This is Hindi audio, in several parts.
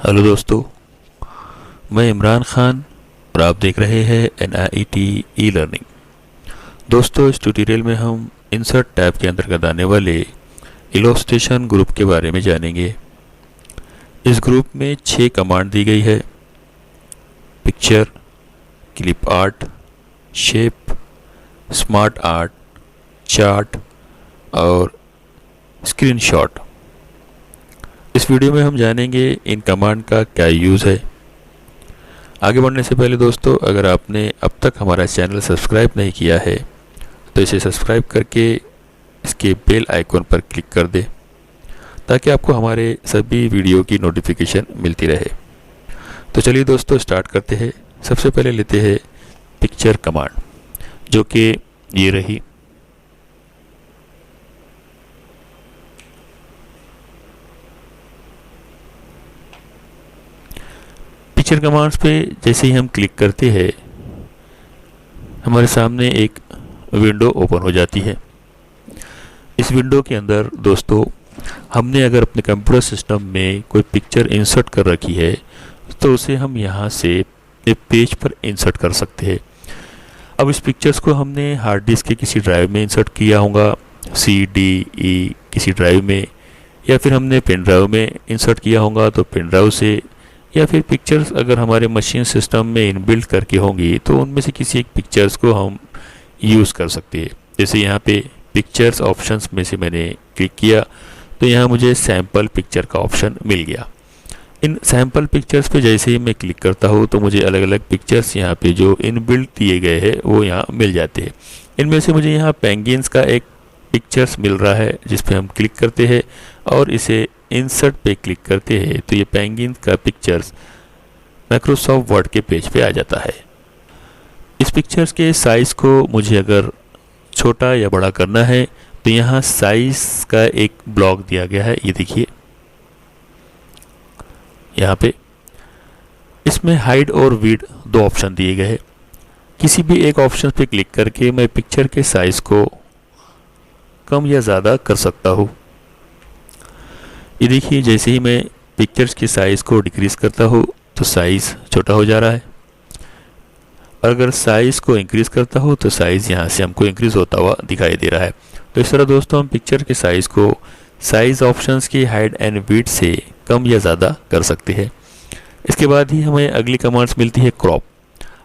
हेलो दोस्तों, मैं इमरान खान और आप देख रहे हैं NIET ई लर्निंग। दोस्तों, इस ट्यूटोरियल में हम इंसर्ट टैब के अंतर्गत आने वाले इलस्ट्रेशन ग्रुप के बारे में जानेंगे। इस ग्रुप में 6 कमांड दी गई है: picture, clip art, shape, smart art, chart और स्क्रीनशॉट। इस वीडियो में हम जानेंगे इन कमांड का क्या यूज़ है। आगे बढ़ने से पहले दोस्तों, अगर आपने अब तक हमारा चैनल सब्सक्राइब नहीं किया है तो इसे सब्सक्राइब करके इसके बेल आइकॉन पर क्लिक कर दें ताकि आपको हमारे सभी वीडियो की नोटिफिकेशन मिलती रहे। तो चलिए दोस्तों, स्टार्ट करते हैं। सबसे पहले लेते हैं पिक्चर कमांड, जो कि ये रही। पिक्चर कमांड्स पे जैसे ही हम क्लिक करते हैं, हमारे सामने एक विंडो ओपन हो जाती है। इस विंडो के अंदर दोस्तों, हमने अगर अपने कंप्यूटर सिस्टम में कोई पिक्चर इंसर्ट कर रखी है तो उसे हम यहाँ से एक पेज पर इंसर्ट कर सकते हैं। अब इस पिक्चर्स को हमने हार्ड डिस्क के किसी ड्राइव में इंसर्ट किया होगा, CDE किसी ड्राइव में, या फिर हमने पेन ड्राइव में इंसर्ट किया होगा तो पेन ड्राइव से, या फिर पिक्चर्स अगर हमारे मशीन सिस्टम में इनबिल्ट करके होंगी तो उनमें से किसी एक पिक्चर्स को हम यूज़ कर सकते हैं। जैसे यहाँ पे पिक्चर्स ऑप्शंस में से मैंने क्लिक किया तो यहाँ मुझे सैम्पल पिक्चर का ऑप्शन मिल गया। इन सैम्पल पिक्चर्स पे जैसे ही मैं क्लिक करता हूँ तो मुझे अलग अलग पिक्चर्स यहाँ पे जो इनबिल्ट दिए गए हैं वो यहाँ मिल जाते हैं। इनमें से मुझे यहाँ पेंगुइन्स का एक पिक्चर्स मिल रहा है, जिस पे हम क्लिक करते हैं और इसे इंसर्ट पे क्लिक करते हैं तो ये पेंगुइन का पिक्चर्स माइक्रोसॉफ्ट वर्ड के पेज पे आ जाता है। इस पिक्चर्स के साइज़ को मुझे अगर छोटा या बड़ा करना है तो यहाँ साइज़ का एक ब्लॉक दिया गया है, ये देखिए यहाँ पे। इसमें हाइड और विड्थ 2 ऑप्शन दिए गए हैं। किसी भी एक ऑप्शन पे क्लिक करके मैं पिक्चर के साइज़ को कम या ज़्यादा कर सकता हूँ। ये देखिए, जैसे ही मैं पिक्चर्स की साइज़ को डिक्रीज़ करता हूँ तो साइज़ छोटा हो जा रहा है, और अगर साइज़ को इंक्रीज़ करता हूँ तो साइज़ यहाँ से हमको इंक्रीज़ होता हुआ दिखाई दे रहा है। तो इस तरह दोस्तों, हम पिक्चर के साइज़ को साइज़ ऑप्शंस की हाइड एंड विड्थ से कम या ज़्यादा कर सकते हैं। इसके बाद ही हमें अगली कमांड्स मिलती है क्रॉप।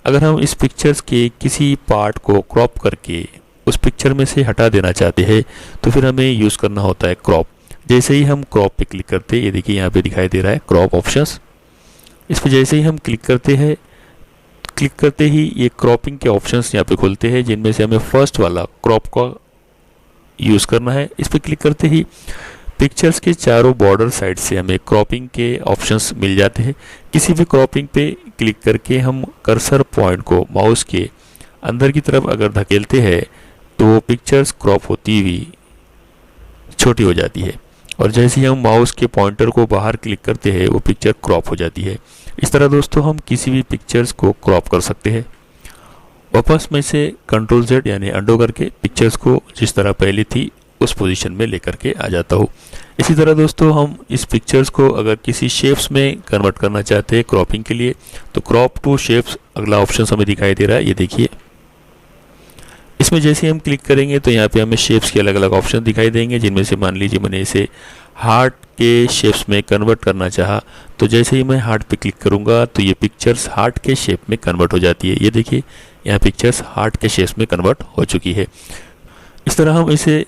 अगर हम इस पिक्चर्स के किसी पार्ट को क्रॉप करके उस पिक्चर में से हटा देना चाहते हैं तो फिर हमें यूज़ करना होता है क्रॉप। जैसे ही हम क्रॉप पे क्लिक करते हैं, ये देखिए यहाँ पे दिखाई दे रहा है क्रॉप ऑप्शंस। इस पर जैसे ही हम क्लिक करते हैं, क्लिक करते ही ये क्रॉपिंग के ऑप्शंस यहाँ पे खुलते हैं, जिनमें से हमें फर्स्ट वाला क्रॉप का यूज़ करना है। इस पर क्लिक करते ही पिक्चर्स के चारों बॉर्डर साइड से हमें क्रॉपिंग के ऑप्शंस मिल जाते हैं। किसी भी क्रॉपिंग पे क्लिक करके हम कर्सर पॉइंट को माउस के अंदर की तरफ अगर धकेलते हैं तो वो पिक्चर्स क्रॉप होती हुई छोटी हो जाती है, और जैसे ही हम माउस के पॉइंटर को बाहर क्लिक करते हैं वो पिक्चर क्रॉप हो जाती है। इस तरह दोस्तों, हम किसी भी पिक्चर्स को क्रॉप कर सकते हैं। वापस में से Ctrl Z यानी अंडो करके पिक्चर्स को जिस तरह पहले थी उस पोजीशन में लेकर के आ जाता हूँ। इसी तरह दोस्तों, हम इस पिक्चर्स को अगर किसी शेप्स में कन्वर्ट करना चाहते हैं क्रॉपिंग के लिए तो क्रॉप टू शेप्स अगला ऑप्शन हमें दिखाई दे रहा है, ये देखिए। इसमें जैसे ही हम क्लिक करेंगे तो यहाँ पे हमें शेप्स के अलग अलग ऑप्शन दिखाई देंगे, जिनमें से मान लीजिए मैंने इसे हार्ट के शेप्स में कन्वर्ट करना चाहा तो जैसे ही मैं हार्ट पे क्लिक करूँगा तो ये पिक्चर्स हार्ट के शेप में कन्वर्ट हो जाती है। ये देखिए, यहाँ पिक्चर्स हार्ट के शेप्स में कन्वर्ट हो चुकी है। इस तरह हम इसे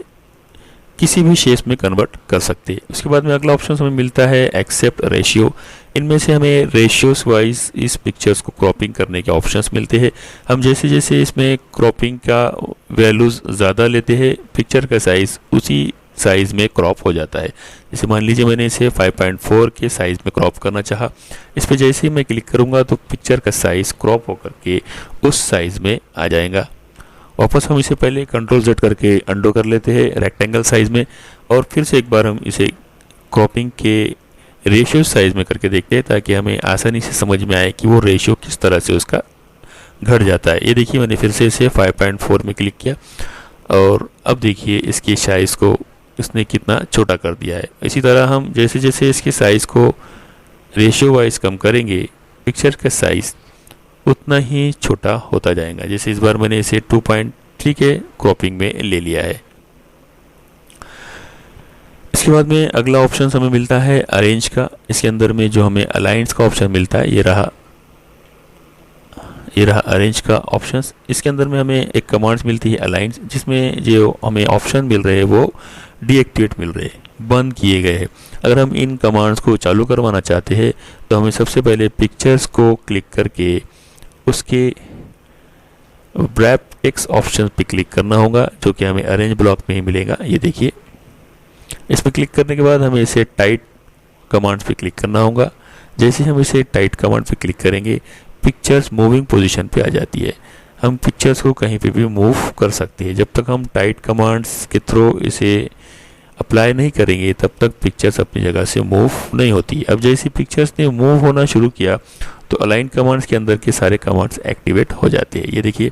किसी भी शेप्स में कन्वर्ट कर सकते हैं। उसके बाद में अगला ऑप्शन हमें मिलता है एक्सेप्ट रेशियो। इनमें से हमें रेशियोस वाइज इस पिक्चर्स को क्रॉपिंग करने के ऑप्शंस मिलते हैं। हम जैसे जैसे इसमें क्रॉपिंग का वैल्यूज़ ज़्यादा लेते हैं, पिक्चर का साइज़ उसी साइज़ में क्रॉप हो जाता है। जैसे मान लीजिए मैंने इसे 5.4 के साइज़ में क्रॉप करना चाहा, इस पर जैसे ही मैं क्लिक करूँगा तो पिक्चर का साइज़ क्रॉप होकर के उस साइज़ में आ जाएगा। वापस हम इसे पहले Ctrl Z करके अंडो कर लेते हैं रेक्टेंगल साइज़ में, और फिर से एक बार हम इसे क्रॉपिंग के रेशियो साइज़ में करके देखते हैं ताकि हमें आसानी से समझ में आए कि वो रेशियो किस तरह से उसका घट जाता है। ये देखिए, मैंने फिर से इसे 5.4 में क्लिक किया और अब देखिए इसकी साइज़ को इसने कितना छोटा कर दिया है। इसी तरह हम जैसे जैसे इसके साइज़ को रेशियो वाइज कम करेंगे पिक्चर का साइज़ उतना ही छोटा होता जाएगा। जैसे इस बार मैंने इसे 2.3 के क्रॉपिंग में ले लिया है। इसके बाद में अगला ऑप्शन हमें मिलता है अरेंज का। इसके अंदर में जो हमें अलाइंस का ऑप्शन मिलता है, ये रहा अरेंज का ऑप्शन। इसके अंदर में हमें एक कमांड्स मिलती है अलाइंस, जिसमें जो हमें ऑप्शन मिल रहे हैं वो डीएक्टिवेट मिल रहे हैं, बंद किए गए हैं। अगर हम इन कमांड्स को चालू करवाना चाहते हैं तो हमें सबसे पहले पिक्चर्स को क्लिक करके उसके रैप टेक्स्ट ऑप्शन पे क्लिक करना होगा, जो कि हमें अरेंज ब्लॉक में ही मिलेगा। ये देखिए, इस पर क्लिक करने के बाद हमें इसे टाइट कमांड्स पे क्लिक करना होगा। जैसे हम इसे टाइट कमांड पे क्लिक करेंगे, पिक्चर्स मूविंग पोजीशन पे आ जाती है। हम पिक्चर्स को कहीं पे भी मूव कर सकते हैं। जब तक हम टाइट कमांड्स के थ्रू इसे अप्लाई नहीं करेंगे तब तक पिक्चर्स अपनी जगह से मूव नहीं होती। अब जैसे पिक्चर्स ने मूव होना शुरू किया तो अलाइन कमांड्स के अंदर के सारे कमांड्स एक्टिवेट हो जाते हैं। ये देखिए,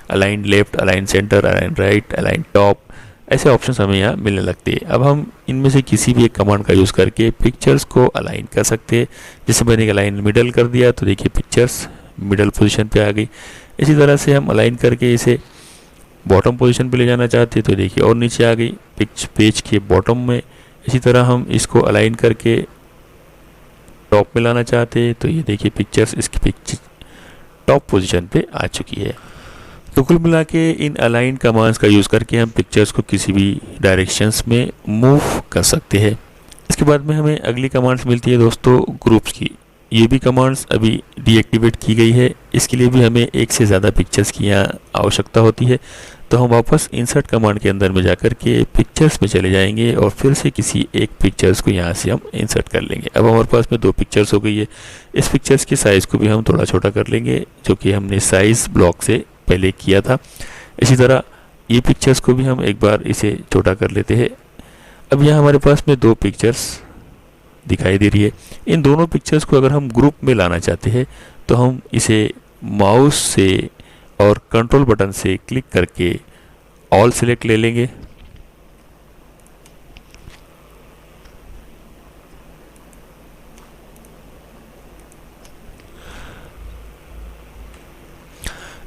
align left, align centre, align right, align top, ऐसे ऑप्शंस हमें यहाँ मिलने लगते हैं। अब हम इनमें से किसी भी एक कमांड का यूज़ करके पिक्चर्स को अलाइन कर सकते हैं। जैसे मैंने एक अलाइन मिडल कर दिया तो देखिए पिक्चर्स मिडल पोजीशन पे आ गई। इसी तरह से हम अलाइन करके इसे बॉटम पोजीशन पे ले जाना चाहते हैं तो देखिए और नीचे आ गई पेज के बॉटम में। इसी तरह हम इसको अलाइन करके टॉप में लाना चाहते हैं तो ये देखिए पिक्चर्स इसकी पिक्चर टॉप पोजीशन पे आ चुकी है। तो कुल मिला के इन अलाइन कमांड्स का यूज़ करके हम पिक्चर्स को किसी भी डायरेक्शंस में मूव कर सकते हैं। इसके बाद में हमें अगली कमांड्स मिलती है दोस्तों ग्रुप्स की। ये भी कमांड्स अभी डीएक्टिवेट की गई है। इसके लिए भी हमें एक से ज़्यादा पिक्चर्स की यहाँ आवश्यकता होती है। तो हम वापस इंसर्ट कमांड के अंदर में जाकर के पिक्चर्स में चले जाएंगे और फिर से किसी एक पिक्चर्स को यहाँ से हम इंसर्ट कर लेंगे। अब हमारे पास में 2 पिक्चर्स हो गई है। इस पिक्चर्स के साइज़ को भी हम थोड़ा छोटा कर लेंगे, जो कि हमने साइज़ ब्लॉक से पहले किया था। इसी तरह ये पिक्चर्स को भी हम एक बार इसे छोटा कर लेते हैं। अब यहाँ हमारे पास में 2 पिक्चर्स दिखाई दे रही है। इन दोनों पिक्चर्स को अगर हम ग्रुप में लाना चाहते हैं तो हम इसे माउस से और कंट्रोल बटन से क्लिक करके ऑल सिलेक्ट ले लेंगे।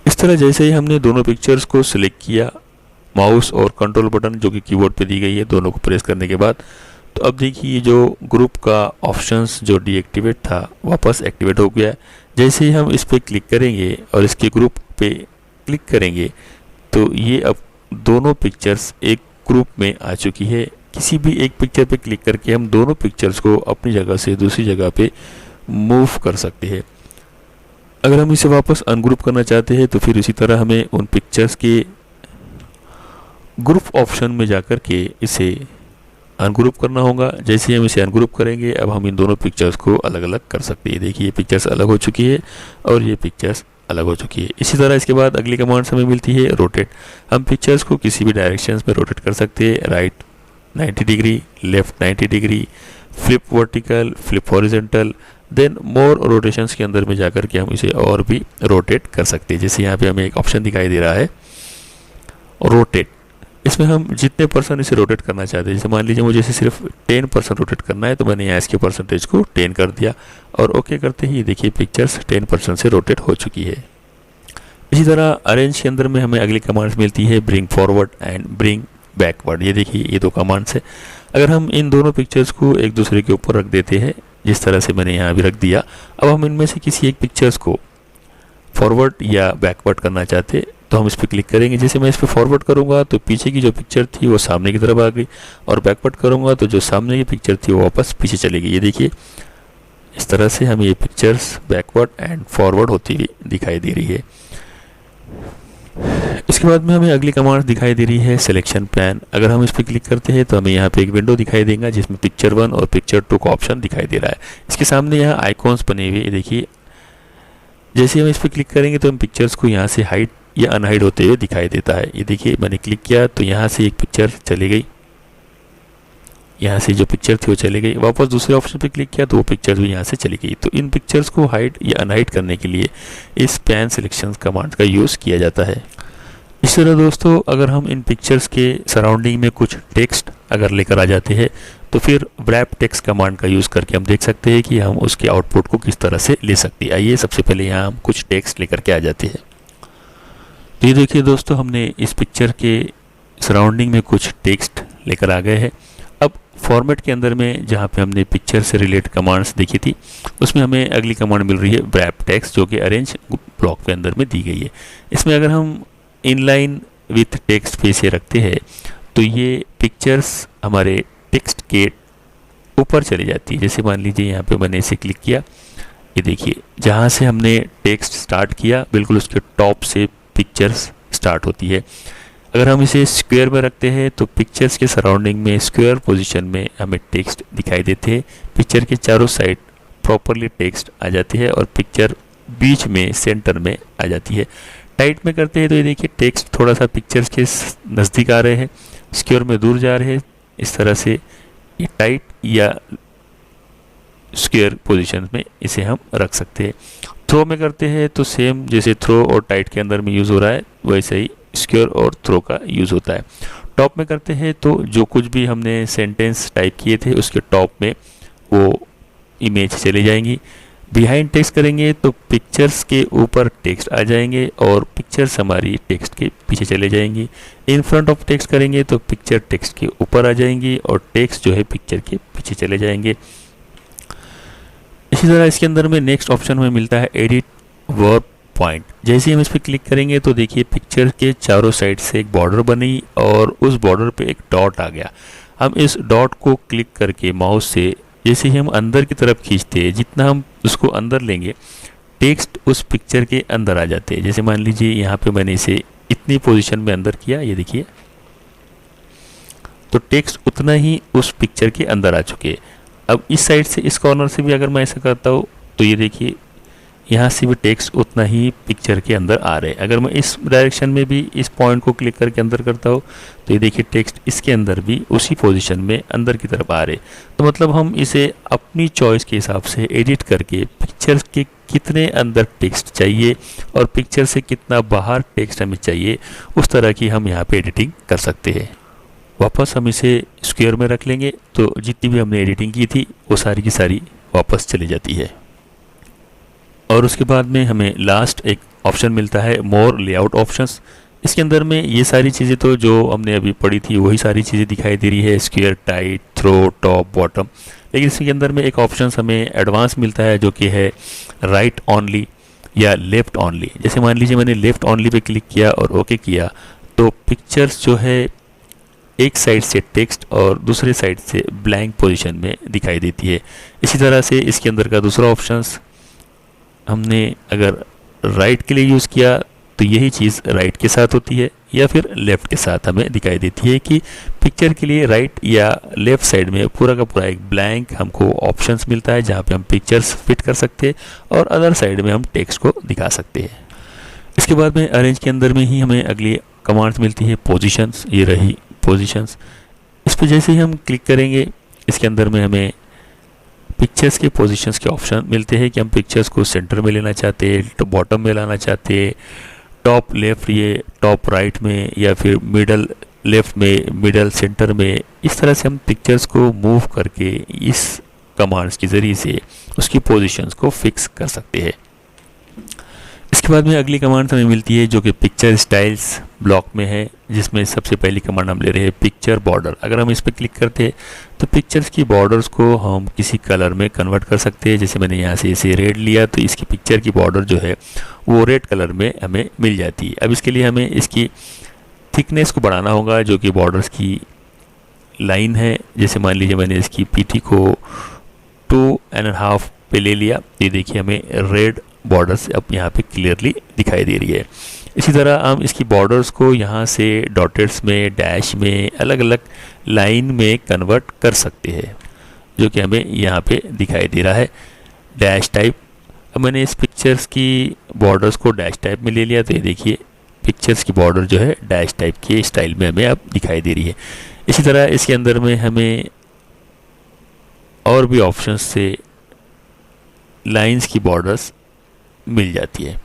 इस तरह जैसे ही हमने दोनों पिक्चर्स को सिलेक्ट किया, माउस और कंट्रोल बटन जो कि कीबोर्ड पे दी गई है, दोनों को प्रेस करने के बाद, तो अब देखिए जो ग्रुप का ऑप्शंस जो डीएक्टिवेट था वापस एक्टिवेट हो गया। जैसे ही हम इस पर क्लिक करेंगे और इसके ग्रुप पे क्लिक करेंगे तो ये अब दोनों पिक्चर्स एक ग्रुप में आ चुकी है। किसी भी एक पिक्चर पे क्लिक करके हम दोनों पिक्चर्स को अपनी जगह से दूसरी जगह पे मूव कर सकते हैं। अगर हम इसे वापस अनग्रुप करना चाहते हैं तो फिर इसी तरह हमें उन पिक्चर्स के ग्रुप ऑप्शन में जाकर के इसे अनग्रुप करना होगा। जैसे ही हम इसे अनग्रुप करेंगे अब हम इन दोनों पिक्चर्स को अलग अलग कर सकते हैं। देखिए ये पिक्चर्स अलग हो चुकी है और ये पिक्चर्स अलग हो चुकी है। इसी तरह इसके बाद अगली कमांड हमें मिलती है रोटेट। हम पिक्चर्स को किसी भी डायरेक्शंस में रोटेट कर सकते हैं। Right 90 degree, left 90 degree, flip vertical, flip horizontal, then more rotations के अंदर में जाकर के हम इसे और भी रोटेट कर सकते हैं। जैसे यहाँ पे हमें एक ऑप्शन दिखाई दे रहा है रोटेट। इसमें हम जितने % इसे रोटेट करना चाहते हैं, जैसे मान लीजिए मुझे इसे सिर्फ 10% रोटेट करना है तो मैंने यहाँ इसके परसेंटेज को 10 कर दिया और ओके करते ही देखिए पिक्चर्स 10% से रोटेट हो चुकी है। इसी तरह अरेंज के अंदर में हमें अगली कमांड्स मिलती है bring forward and bring backward. ये देखिए ये 2 कमांड्स है। अगर हम इन दोनों पिक्चर्स को एक दूसरे के ऊपर रख देते हैं, जिस तरह से मैंने यहाँ भी रख दिया, अब हम इनमें से किसी एक पिक्चर्स को फॉरवर्ड या बैकवर्ड करना चाहते तो हम इस पर क्लिक करेंगे। जैसे मैं इस पर फॉरवर्ड करूँगा तो पीछे की जो पिक्चर थी वो सामने की तरफ आ गई और बैकवर्ड करूँगा तो जो सामने की पिक्चर थी वो वापस पीछे चली गई। ये देखिए इस तरह से हमें ये पिक्चर्स बैकवर्ड एंड फॉरवर्ड होती हुई दिखाई दे रही है। इसके बाद में हमें अगली कमांड दिखाई दे रही है सिलेक्शन प्लान। अगर हम इस पर क्लिक करते हैं तो हमें यहाँ पे एक विंडो दिखाई देगा जिसमें पिक्चर 1 और पिक्चर 2 का ऑप्शन दिखाई दे रहा है। इसके सामने यहाँ आइकॉन्स बने हुए देखिए। जैसे हम इस पर क्लिक करेंगे तो हम पिक्चर्स को यहाँ से हाइड या अनहाइड होते हुए दिखाई देता है। ये देखिए मैंने क्लिक किया तो यहाँ से एक पिक्चर चली गई, यहाँ से जो पिक्चर थी वो चली गई। वापस दूसरे ऑप्शन पे क्लिक किया तो वो पिक्चर भी यहाँ से चली गई। तो इन पिक्चर्स को हाइड या अनहाइड करने के लिए इस पैन सिलेक्शन कमांड का यूज़ किया जाता है। इस तरह दोस्तों अगर हम इन पिक्चर्स के सराउंडिंग में कुछ टेक्स्ट अगर लेकर आ जाते हैं, तो फिर wrap टेक्स्ट कमांड का यूज़ करके हम देख सकते हैं कि हम उसके आउटपुट को किस तरह से ले सकते हैं। आइए सबसे पहले यहाँ हम कुछ टेक्स्ट लेकर के आ जाते हैं। तो ये देखिए दोस्तों, हमने इस पिक्चर के सराउंडिंग में कुछ टेक्स्ट लेकर आ गए हैं। अब फॉर्मेट के अंदर में जहाँ पे हमने पिक्चर से रिलेटेड कमांड्स देखी थी, उसमें हमें अगली कमांड मिल रही है wrap टेक्स्ट, जो कि अरेंज ब्लॉक के अंदर में दी गई है। इसमें अगर हम इनलाइन विथ टेक्स्ट पे से रखते हैं तो ये पिक्चर्स हमारे टेक्स्ट के ऊपर चली जाती है। जैसे मान लीजिए यहाँ पे मैंने इसे क्लिक किया, ये देखिए जहाँ से हमने टेक्स्ट स्टार्ट किया बिल्कुल उसके टॉप से पिक्चर्स स्टार्ट होती है। अगर हम इसे स्क्वायर में रखते हैं तो पिक्चर्स के सराउंडिंग में स्क्वायर पोजीशन में हमें टेक्स्ट दिखाई देते हैं। पिक्चर के चारों साइड प्रॉपरली टेक्स्ट आ जाती है और पिक्चर बीच में सेंटर में आ जाती है। टाइट में करते हैं तो ये देखिए टेक्स्ट थोड़ा सा पिक्चर्स के नज़दीक आ रहे हैं, स्क्वायर में दूर जा रहे हैं। इस तरह से ये टाइट या स्क्वायर पोजीशन में इसे हम रख सकते हैं। थ्रो में करते हैं तो सेम जैसे थ्रो और टाइट के अंदर में यूज़ हो रहा है वैसे ही स्क्वायर और थ्रो का यूज़ होता है। टॉप में करते हैं तो जो कुछ भी हमने सेंटेंस टाइप किए थे उसके टॉप में वो इमेज चली जाएंगी। बिहाइंड टेक्स्ट करेंगे तो पिक्चर्स के ऊपर टेक्स्ट आ जाएंगे और पिक्चर्स हमारी टेक्स्ट के पीछे चले जाएंगी। इन फ्रंट ऑफ टेक्स्ट करेंगे तो पिक्चर टेक्स्ट के ऊपर आ जाएंगी और टेक्स्ट जो है पिक्चर के पीछे चले जाएंगे। इसी तरह इसके अंदर में नेक्स्ट ऑप्शन हमें मिलता है एडिट वर्ब पॉइंट। जैसे ही हम इस पर क्लिक करेंगे तो देखिए पिक्चर के चारों साइड से एक बॉर्डर बनी और उस बॉर्डर पे एक डॉट आ गया। हम इस डॉट को क्लिक करके माउस से जैसे ही हम अंदर की तरफ खींचते हैं, जितना हम उसको अंदर लेंगे टेक्स्ट उस पिक्चर के अंदर आ जाते हैं। जैसे मान लीजिए यहाँ पे मैंने इसे इतनी पोजीशन में अंदर किया, ये देखिए तो टेक्स्ट उतना ही उस पिक्चर के अंदर आ चुके हैं। अब इस साइड से इस कॉर्नर से भी अगर मैं ऐसा करता हूँ तो ये देखिए यहाँ से भी टेक्स्ट उतना ही पिक्चर के अंदर आ रहे हैं। अगर मैं इस डायरेक्शन में भी इस पॉइंट को क्लिक करके अंदर करता हूँ तो ये देखिए टेक्स्ट इसके अंदर भी उसी पोजीशन में अंदर की तरफ आ रहे। तो मतलब हम इसे अपनी चॉइस के हिसाब से एडिट करके पिक्चर के कितने अंदर टेक्स्ट चाहिए और पिक्चर से कितना बाहर टेक्स्ट हमें चाहिए उस तरह की हम यहाँ पे एडिटिंग कर सकते हैं। वापस हम इसे स्क्वायर में रख लेंगे तो जितनी भी हमने एडिटिंग की थी वो सारी की सारी वापस चली जाती है। और उसके बाद में हमें लास्ट एक ऑप्शन मिलता है मोर लेआउट ऑप्शंस। इसके अंदर में ये सारी चीज़ें तो जो हमने अभी पढ़ी थी वही सारी चीज़ें दिखाई दे रही है, square, tight, throw, top, bottom. लेकिन इसके अंदर में एक ऑप्शन हमें एडवांस मिलता है जो कि है राइट ऑनली या लेफ़्ट ऑनली। जैसे मान लीजिए मैंने लेफ़्ट ऑनली पे क्लिक किया और ओके किया तो पिक्चर्स जो है एक साइड से टेक्स्ट और दूसरे साइड से ब्लैंक पोजीशन में दिखाई देती है। इसी तरह से इसके अंदर का दूसरा ऑप्शंस हमने अगर राइट के लिए यूज़ किया तो यही चीज़ राइट के साथ होती है या फिर लेफ़्ट के साथ हमें दिखाई देती है कि पिक्चर के लिए राइट या लेफ़्ट साइड में पूरा का पूरा एक ब्लैंक हमको ऑप्शंस मिलता है जहाँ पे हम पिक्चर्स फिट कर सकते हैं और अदर साइड में हम टेक्स्ट को दिखा सकते हैं। इसके बाद में अरेंज के अंदर में ही हमें अगली कमांड्स मिलती है पोजीशंस। ये रही पोजीशंस। इस पर जैसे ही हम क्लिक करेंगे इसके अंदर में हमें पिक्चर्स के पोजीशंस के ऑप्शन मिलते हैं कि हम पिक्चर्स को सेंटर में लेना चाहते हैं, तो बॉटम में लाना चाहते हैं, टॉप लेफ़्ट ये टॉप राइट में या फिर मिडल लेफ़्ट में, मिडल सेंटर में। इस तरह से हम पिक्चर्स को मूव करके इस कमांड्स के ज़रिए से उसकी पोजीशंस को फिक्स कर सकते हैं। इसके बाद में अगली कमांड हमें मिलती है जो कि पिक्चर स्टाइल्स ब्लॉक में है, जिसमें सबसे पहली कमांड हम ले रहे हैं पिक्चर बॉर्डर। अगर हम इस पर क्लिक करते हैं तो पिक्चर्स की बॉर्डर्स को हम किसी कलर में कन्वर्ट कर सकते हैं। जैसे मैंने यहाँ से इसे रेड लिया तो इसकी पिक्चर की बॉर्डर जो है वो रेड कलर में हमें मिल जाती है। अब इसके लिए हमें इसकी थिकनेस को बढ़ाना होगा जो कि बॉर्डर्स की लाइन है। जैसे मान लीजिए मैंने इसकी पीटी को 2.5 पे ले लिया, ये देखिए हमें रेड बॉर्डर्स अब यहाँ पे क्लियरली दिखाई दे रही है। इसी तरह हम इसकी बॉर्डर्स को यहाँ से डॉटेड्स में, डैश में, अलग अलग लाइन में कन्वर्ट कर सकते हैं जो कि हमें यहाँ पे दिखाई दे रहा है डैश टाइप। अब मैंने इस पिक्चर्स की बॉर्डर्स को डैश टाइप में ले लिया तो ये देखिए पिक्चर्स की बॉर्डर जो है डैश टाइप के स्टाइल में हमें अब दिखाई दे रही है। इसी तरह इसके अंदर में हमें और भी ऑप्शंस से लाइंस की बॉर्डर्स मिल जाती है।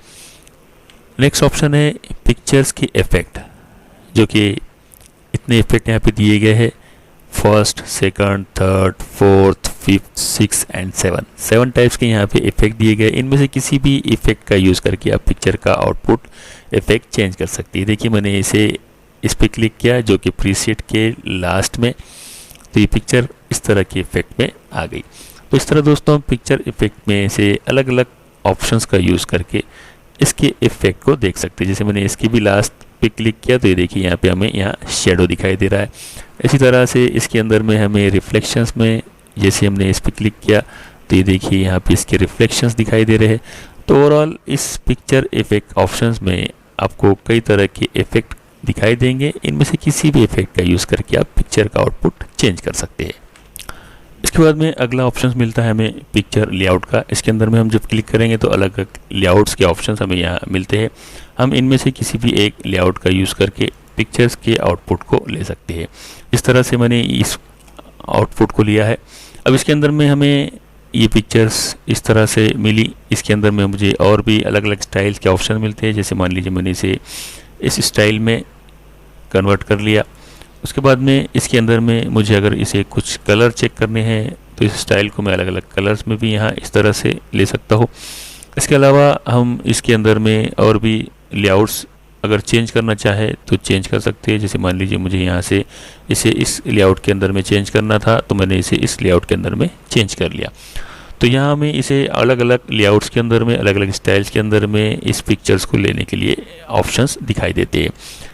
नेक्स्ट ऑप्शन है पिक्चर्स के इफ़ेक्ट, जो कि इतने इफ़ेक्ट यहाँ पे दिए गए हैं first, second, third, fourth, fifth, six and seven, 7 types के यहाँ पे इफेक्ट दिए गए। इनमें से किसी भी इफेक्ट का यूज़ करके आप पिक्चर का आउटपुट इफेक्ट चेंज कर सकती है। देखिए मैंने इस पर क्लिक किया जो कि प्रीसेट के लास्ट में, तो ये पिक्चर इस तरह के इफेक्ट में आ गई। तो इस तरह दोस्तों हम पिक्चर इफेक्ट में से अलग अलग ऑप्शंस का यूज़ करके इसके इफेक्ट को देख सकते हैं। जैसे मैंने इसकी भी लास्ट पे क्लिक किया तो ये देखिए यहाँ पे हमें यहाँ शेडो दिखाई दे रहा है। इसी तरह से इसके अंदर में हमें रिफ्लेक्शंस में जैसे हमने इस पर क्लिक किया तो ये देखिए यहाँ पे इसके रिफ्लेक्शंस दिखाई दे रहे हैं। तो ओवरऑल इस पिक्चर इफेक्ट ऑप्शंस में आपको कई तरह के इफेक्ट दिखाई देंगे। इनमें से किसी भी इफेक्ट का यूज़ करके आप पिक्चर का आउटपुट चेंज कर सकते हैं। इसके बाद में अगला ऑप्शन मिलता है हमें पिक्चर लेआउट का। इसके अंदर में हम जब क्लिक करेंगे तो अलग अलग लेआउट्स के ऑप्शंस हमें यहाँ मिलते हैं। हम इनमें से किसी भी एक लेआउट का यूज़ करके पिक्चर्स के आउटपुट को ले सकते हैं। इस तरह से मैंने इस आउटपुट को लिया है। अब इसके अंदर में हमें ये पिक्चर्स इस तरह से मिली। इसके अंदर में मुझे और भी अलग अलग स्टाइल्स के ऑप्शन मिलते हैं। जैसे मान लीजिए मैंने इसे इस स्टाइल में कन्वर्ट कर लिया। उसके बाद में इसके अंदर में मुझे अगर इसे कुछ कलर चेक करने हैं तो इस स्टाइल को मैं अलग अलग कलर्स में भी यहाँ इस तरह से ले सकता हूँ। इसके अलावा हम इसके अंदर में और भी लेआउट्स अगर चेंज करना चाहे तो चेंज कर सकते हैं। जैसे मान लीजिए मुझे यहाँ से इसे इस लेआउट के अंदर में चेंज करना था तो मैंने इसे इस लेआउट के अंदर में चेंज कर लिया। तो यहाँ हमें इसे अलग अलग लेआउट्स के अंदर में अलग अलग स्टाइल्स के अंदर में इस पिक्चर्स को लेने के लिए ऑप्शंस दिखाई देते हैं।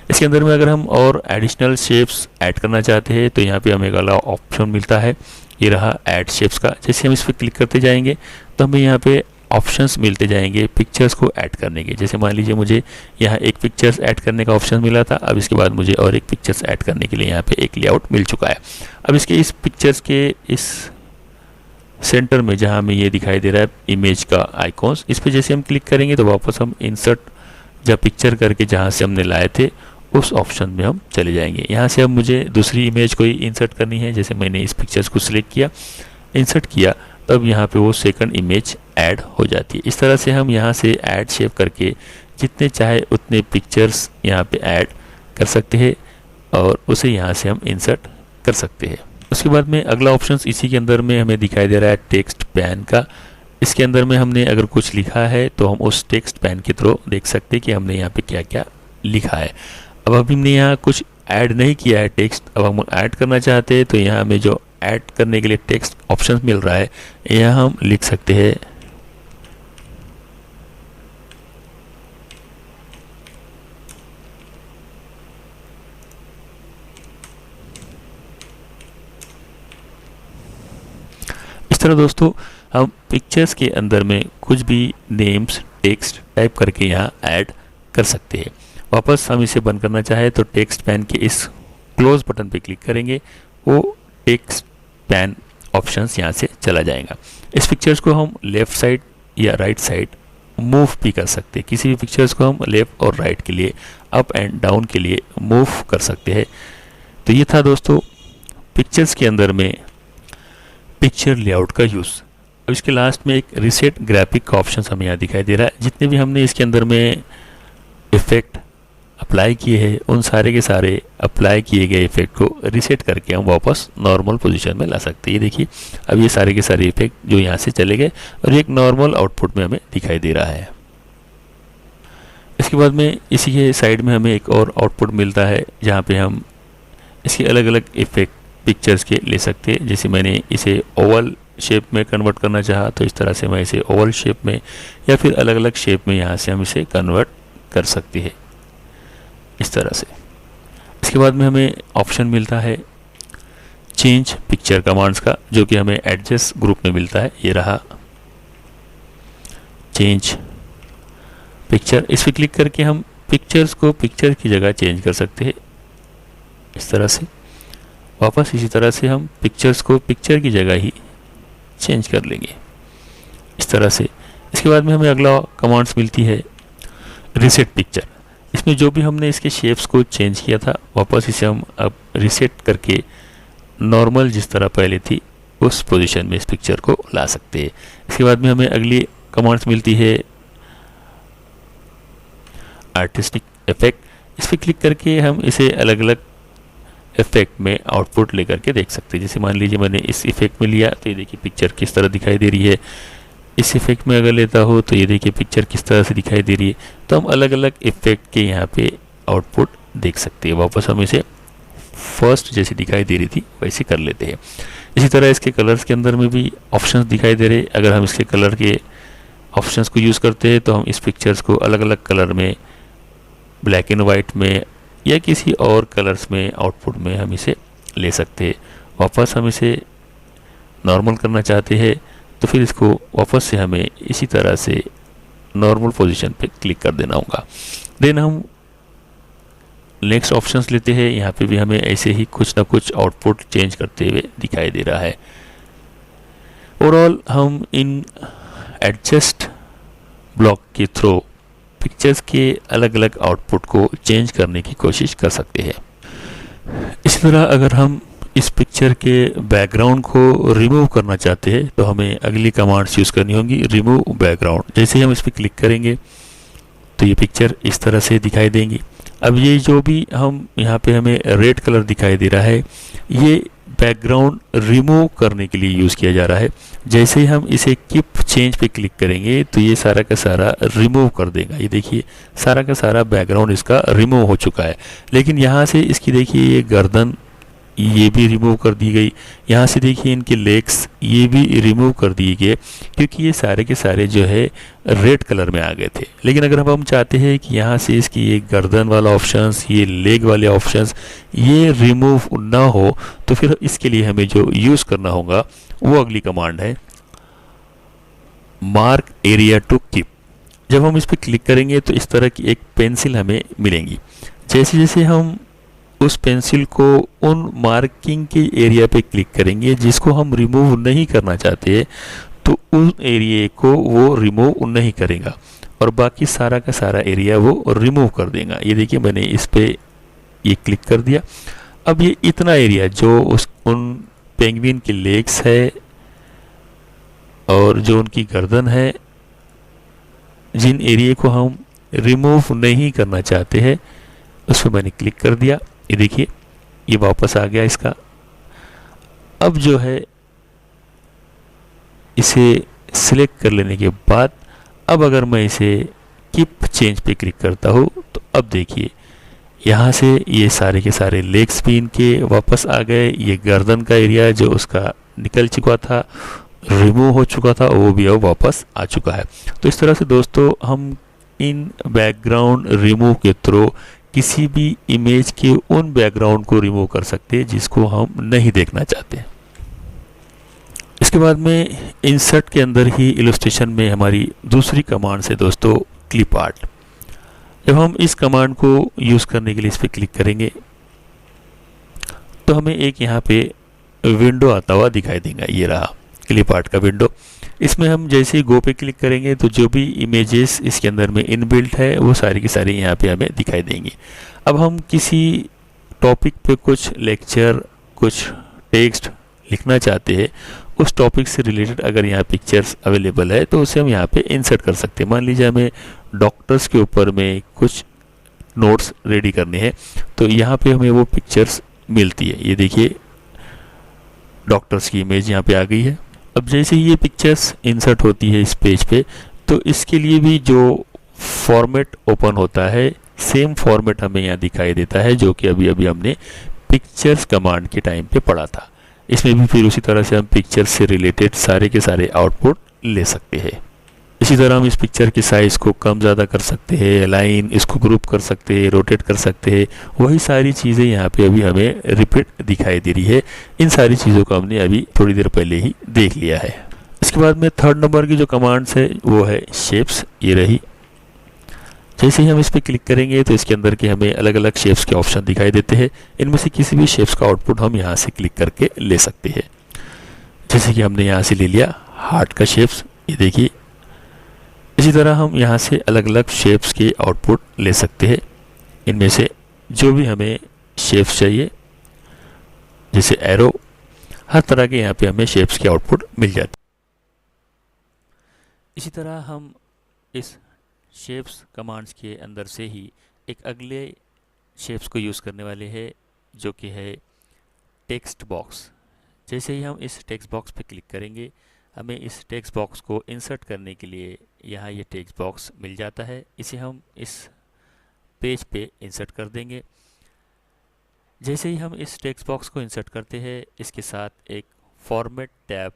इसके अंदर में अगर हम और एडिशनल शेप्स ऐड करना चाहते हैं तो यहाँ पे हमें एक अलग ऑप्शन मिलता है। ये रहा ऐड शेप्स का। जैसे हम इस पर क्लिक करते जाएंगे तो हमें यहाँ पे ऑप्शंस मिलते जाएंगे पिक्चर्स को ऐड करने के। जैसे मान लीजिए मुझे यहाँ एक पिक्चर्स ऐड करने का ऑप्शन मिला था। अब इसके बाद मुझे और एक पिक्चर्स ऐड करने के लिए यहाँ पे एक लेआउट मिल चुका है। अब इसके इस पिक्चर्स के इस सेंटर में जहाँ हमें ये दिखाई दे रहा है इमेज का आइकॉन्स, इस पर जैसे हम क्लिक करेंगे तो वापस हम इंसर्ट जब पिक्चर करके जहाँ से हमने लाए थे उस ऑप्शन में हम चले जाएंगे। यहाँ से अब मुझे दूसरी इमेज कोई इंसर्ट करनी है। जैसे मैंने इस पिक्चर्स को सिलेक्ट किया, इंसर्ट किया, तब यहाँ पे वो सेकंड इमेज ऐड हो जाती है। इस तरह से हम यहाँ से ऐड शेप करके जितने चाहे उतने पिक्चर्स यहाँ पे ऐड कर सकते हैं और उसे यहाँ से हम इंसर्ट कर सकते हैं। उसके बाद में अगला ऑप्शन इसी के अंदर में हमें दिखाई दे रहा है टेक्स्ट पैन का। इसके अंदर में हमने अगर कुछ लिखा है तो हम उस टेक्स्ट पैन के थ्रू देख सकते हैं कि हमने यहाँ पे क्या क्या लिखा है। अब हमने यहाँ कुछ ऐड नहीं किया है टेक्स्ट, अब हम ऐड करना चाहते हैं तो यहाँ हमें जो ऐड करने के लिए टेक्स्ट ऑप्शन मिल रहा है यहाँ हम लिख सकते हैं इस तरह दोस्तों हम पिक्चर्स के अंदर में कुछ भी नेम्स टेक्स्ट टाइप करके यहाँ ऐड कर सकते हैं। वापस हम इसे बंद करना चाहे तो टेक्स्ट पैन के इस क्लोज बटन पे क्लिक करेंगे, वो टेक्स्ट पैन ऑप्शंस यहाँ से चला जाएगा। इस पिक्चर्स को हम लेफ़्ट साइड या राइट साइड मूव भी कर सकते हैं। किसी भी पिक्चर्स को हम लेफ़्ट और राइट के लिए, अप एंड डाउन के लिए मूव कर सकते हैं। तो ये था दोस्तों पिक्चर्स के अंदर में पिक्चर लेआउट का यूज़। अब इसके लास्ट में एक रीसेट ग्राफिक का ऑप्शन हमें यहाँ दिखाई दे रहा है। जितने भी हमने इसके अंदर में इफ़ेक्ट अप्लाई किए हैं उन सारे के सारे अप्लाई किए गए इफेक्ट को रीसेट करके हम वापस नॉर्मल पोजीशन में ला सकते हैं। ये देखिए अब ये सारे के सारे इफेक्ट जो यहाँ से चले गए और एक नॉर्मल आउटपुट में हमें दिखाई दे रहा है। इसके बाद में इसी के साइड में हमें एक और आउटपुट मिलता है जहाँ पे हम इसके अलग अलग इफेक्ट पिक्चर्स के ले सकते हैं। जैसे मैंने इसे ओवल शेप में कन्वर्ट करना चाहा तो इस तरह से मैं इसे ओवल शेप में या फिर अलग अलग शेप में यहाँ से हम इसे कन्वर्ट कर सकते हैं इस तरह से। इसके बाद में हमें ऑप्शन मिलता है चेंज पिक्चर कमांड्स का, जो कि हमें एडजस्ट ग्रुप में मिलता है। ये रहा चेंज पिक्चर। इस पर क्लिक करके हम पिक्चर्स को पिक्चर की जगह चेंज कर सकते हैं इस तरह से। वापस इसी तरह से हम पिक्चर्स को पिक्चर की जगह ही चेंज कर लेंगे इस तरह से। इसके बाद में हमें अगला कमांड्स मिलती है रीसेट पिक्चर। इसमें जो भी हमने इसके शेप्स को चेंज किया था वापस इसे हम अब रीसेट करके नॉर्मल जिस तरह पहले थी उस पोजीशन में इस पिक्चर को ला सकते हैं। इसके बाद में हमें अगली कमांड्स मिलती है आर्टिस्टिक इफेक्ट। इस पर क्लिक करके हम इसे अलग अलग इफेक्ट में आउटपुट लेकर के देख सकते हैं। जैसे मान लीजिए मैंने इस इफेक्ट में लिया तो ये देखिए पिक्चर किस तरह दिखाई दे रही है। इस इफेक्ट में अगर लेता हो तो ये देखिए पिक्चर किस तरह से दिखाई दे रही है। तो हम अलग अलग इफेक्ट के यहाँ पे आउटपुट देख सकते हैं। वापस हम इसे फर्स्ट जैसी दिखाई दे रही थी वैसे कर लेते हैं। इसी तरह इसके कलर्स के अंदर में भी ऑप्शंस दिखाई दे रहे। अगर हम इसके कलर के ऑप्शंस को यूज़ करते हैं तो हम इस पिक्चर्स को अलग अलग कलर में, ब्लैक एंड वाइट में या किसी और कलर्स में आउटपुट में हम इसे ले सकते हैं। वापस हम इसे नॉर्मल करना चाहते हैं तो फिर इसको वापस से हमें इसी तरह से नॉर्मल पोजीशन पे क्लिक कर देना होगा। देन हम नेक्स्ट ऑप्शंस लेते हैं। यहाँ पे भी हमें ऐसे ही कुछ ना कुछ आउटपुट चेंज करते हुए दिखाई दे रहा है। ओवरऑल हम इन एडजस्ट ब्लॉक के थ्रू पिक्चर्स के अलग अलग आउटपुट को चेंज करने की कोशिश कर सकते हैं। इसी तरह अगर हम इस पिक्चर के बैकग्राउंड को रिमूव करना चाहते हैं तो हमें अगली कमांड्स यूज़ करनी होंगी। रिमूव बैकग्राउंड, जैसे ही हम इस पर क्लिक करेंगे तो ये पिक्चर इस तरह से दिखाई देंगी। अब ये जो भी हम यहाँ पे हमें रेड कलर दिखाई दे रहा है, ये बैकग्राउंड रिमूव करने के लिए यूज़ किया जा रहा है। जैसे ही हम इसे कीप चेंज पे क्लिक करेंगे तो ये सारा का सारा रिमूव कर देगा। ये देखिए सारा का सारा बैकग्राउंड इसका रिमूव हो चुका है। लेकिन यहाँ से इसकी देखिए ये गर्दन ये भी रिमूव कर दी गई। यहाँ से देखिए इनके लेग्स ये भी रिमूव कर दिए गए क्योंकि ये सारे के सारे जो है रेड कलर में आ गए थे। लेकिन अगर हम चाहते हैं कि यहाँ से इसकी ये गर्दन वाला ऑप्शंस, ये लेग वाले ऑप्शंस ये रिमूव ना हो तो फिर इसके लिए हमें जो यूज़ करना होगा वो अगली कमांड है मार्क एरिया टू कीप। जब हम इस पर क्लिक करेंगे तो इस तरह की एक पेंसिल हमें मिलेंगी। जैसे जैसे हम उस पेंसिल को उन मार्किंग के एरिया पे क्लिक करेंगे जिसको हम रिमूव नहीं करना चाहते तो उन एरिया को वो रिमूव नहीं करेगा और बाकी सारा का सारा एरिया वो रिमूव कर देगा। ये देखिए मैंने इस पे ये क्लिक कर दिया। अब ये इतना एरिया जो उन पेंगुइन के लेग्स है और जो उनकी गर्दन है, जिन एरिया को हम रिमूव नहीं करना चाहते हैं उस पर मैंने क्लिक कर दिया। ये देखिए ये वापस आ गया इसका। अब जो है इसे सिलेक्ट कर लेने के बाद अब अगर मैं इसे कीप चेंज पे क्लिक करता हूँ तो अब देखिए यहाँ से ये सारे के सारे लेग्स भी इनके वापस आ गए। ये गर्दन का एरिया जो उसका निकल चुका था, रिमूव हो चुका था, वो भी अब वापस आ चुका है। तो इस तरह से दोस्तों हम इन बैकग्राउंड रिमूव के थ्रू किसी भी इमेज के उन बैकग्राउंड को रिमूव कर सकते हैं जिसको हम नहीं देखना चाहते। इसके बाद में इंसर्ट के अंदर ही इलस्ट्रेशन में हमारी दूसरी कमांड है दोस्तों क्लिप आर्ट। जब हम इस कमांड को यूज़ करने के लिए इस पर क्लिक करेंगे तो हमें एक यहाँ पे विंडो आता हुआ दिखाई देगा। ये रहा क्लिप आर्ट का विंडो। इसमें हम जैसे ही गो पे क्लिक करेंगे तो जो भी इमेजेस इसके अंदर में इनबिल्ट है वो सारी की सारी यहाँ पे हमें दिखाई देंगी। अब हम किसी टॉपिक पे कुछ लेक्चर, कुछ टेक्स्ट लिखना चाहते हैं, उस टॉपिक से रिलेटेड अगर यहाँ पिक्चर्स अवेलेबल है तो उसे हम यहाँ पे इंसर्ट कर सकते हैं। मान लीजिए हमें डॉक्टर्स के ऊपर में कुछ नोट्स रेडी करने हैं तो यहाँ पे हमें वो पिक्चर्स मिलती है। ये देखिए डॉक्टर्स की इमेज यहाँ पे आ गई है। अब जैसे ही ये पिक्चर्स इंसर्ट होती है इस पेज पे तो इसके लिए भी जो फॉर्मेट ओपन होता है सेम फॉर्मेट हमें यहाँ दिखाई देता है जो कि अभी अभी हमने पिक्चर्स कमांड के टाइम पे पढ़ा था। इसमें भी फिर उसी तरह से हम पिक्चर्स से रिलेटेड सारे के सारे आउटपुट ले सकते हैं। इसी तरह हम इस पिक्चर की साइज़ को कम ज़्यादा कर सकते हैं, लाइन इसको ग्रुप कर सकते हैं, रोटेट कर सकते हैं। वही सारी चीज़ें यहाँ पे अभी हमें रिपीट दिखाई दे रही है। इन सारी चीज़ों को हमने अभी थोड़ी देर पहले ही देख लिया है। इसके बाद में थर्ड नंबर की जो कमांड्स है वो है शेप्स। ये रही। जैसे ही हम इस पर क्लिक करेंगे तो इसके अंदर के हमें अलग अलग शेप्स के ऑप्शन दिखाई देते हैं। इनमें से किसी भी शेप्स का आउटपुट हम यहाँ से क्लिक करके ले सकते हैं। जैसे कि हमने यहाँ से ले लिया हार्ट का शेप्स, ये देखिए। इसी तरह हम यहाँ से अलग अलग शेप्स के आउटपुट ले सकते हैं। इनमें से जो भी हमें शेप्स चाहिए, जैसे एरो, हर तरह के यहाँ पे हमें शेप्स के आउटपुट मिल जाते हैं। इसी तरह हम इस शेप्स कमांड्स के अंदर से ही एक अगले शेप्स को यूज़ करने वाले हैं जो कि है टेक्स्ट बॉक्स। जैसे ही हम इस टेक्स्ट बॉक्स पे क्लिक करेंगे, हमें इस टेक्स्ट बॉक्स को इंसर्ट करने के लिए यहाँ ये टेक्स्ट बॉक्स मिल जाता है। इसे हम इस पेज पे इंसर्ट कर देंगे। जैसे ही हम इस टेक्स्ट बॉक्स को इंसर्ट करते हैं, इसके साथ एक फॉर्मेट टैब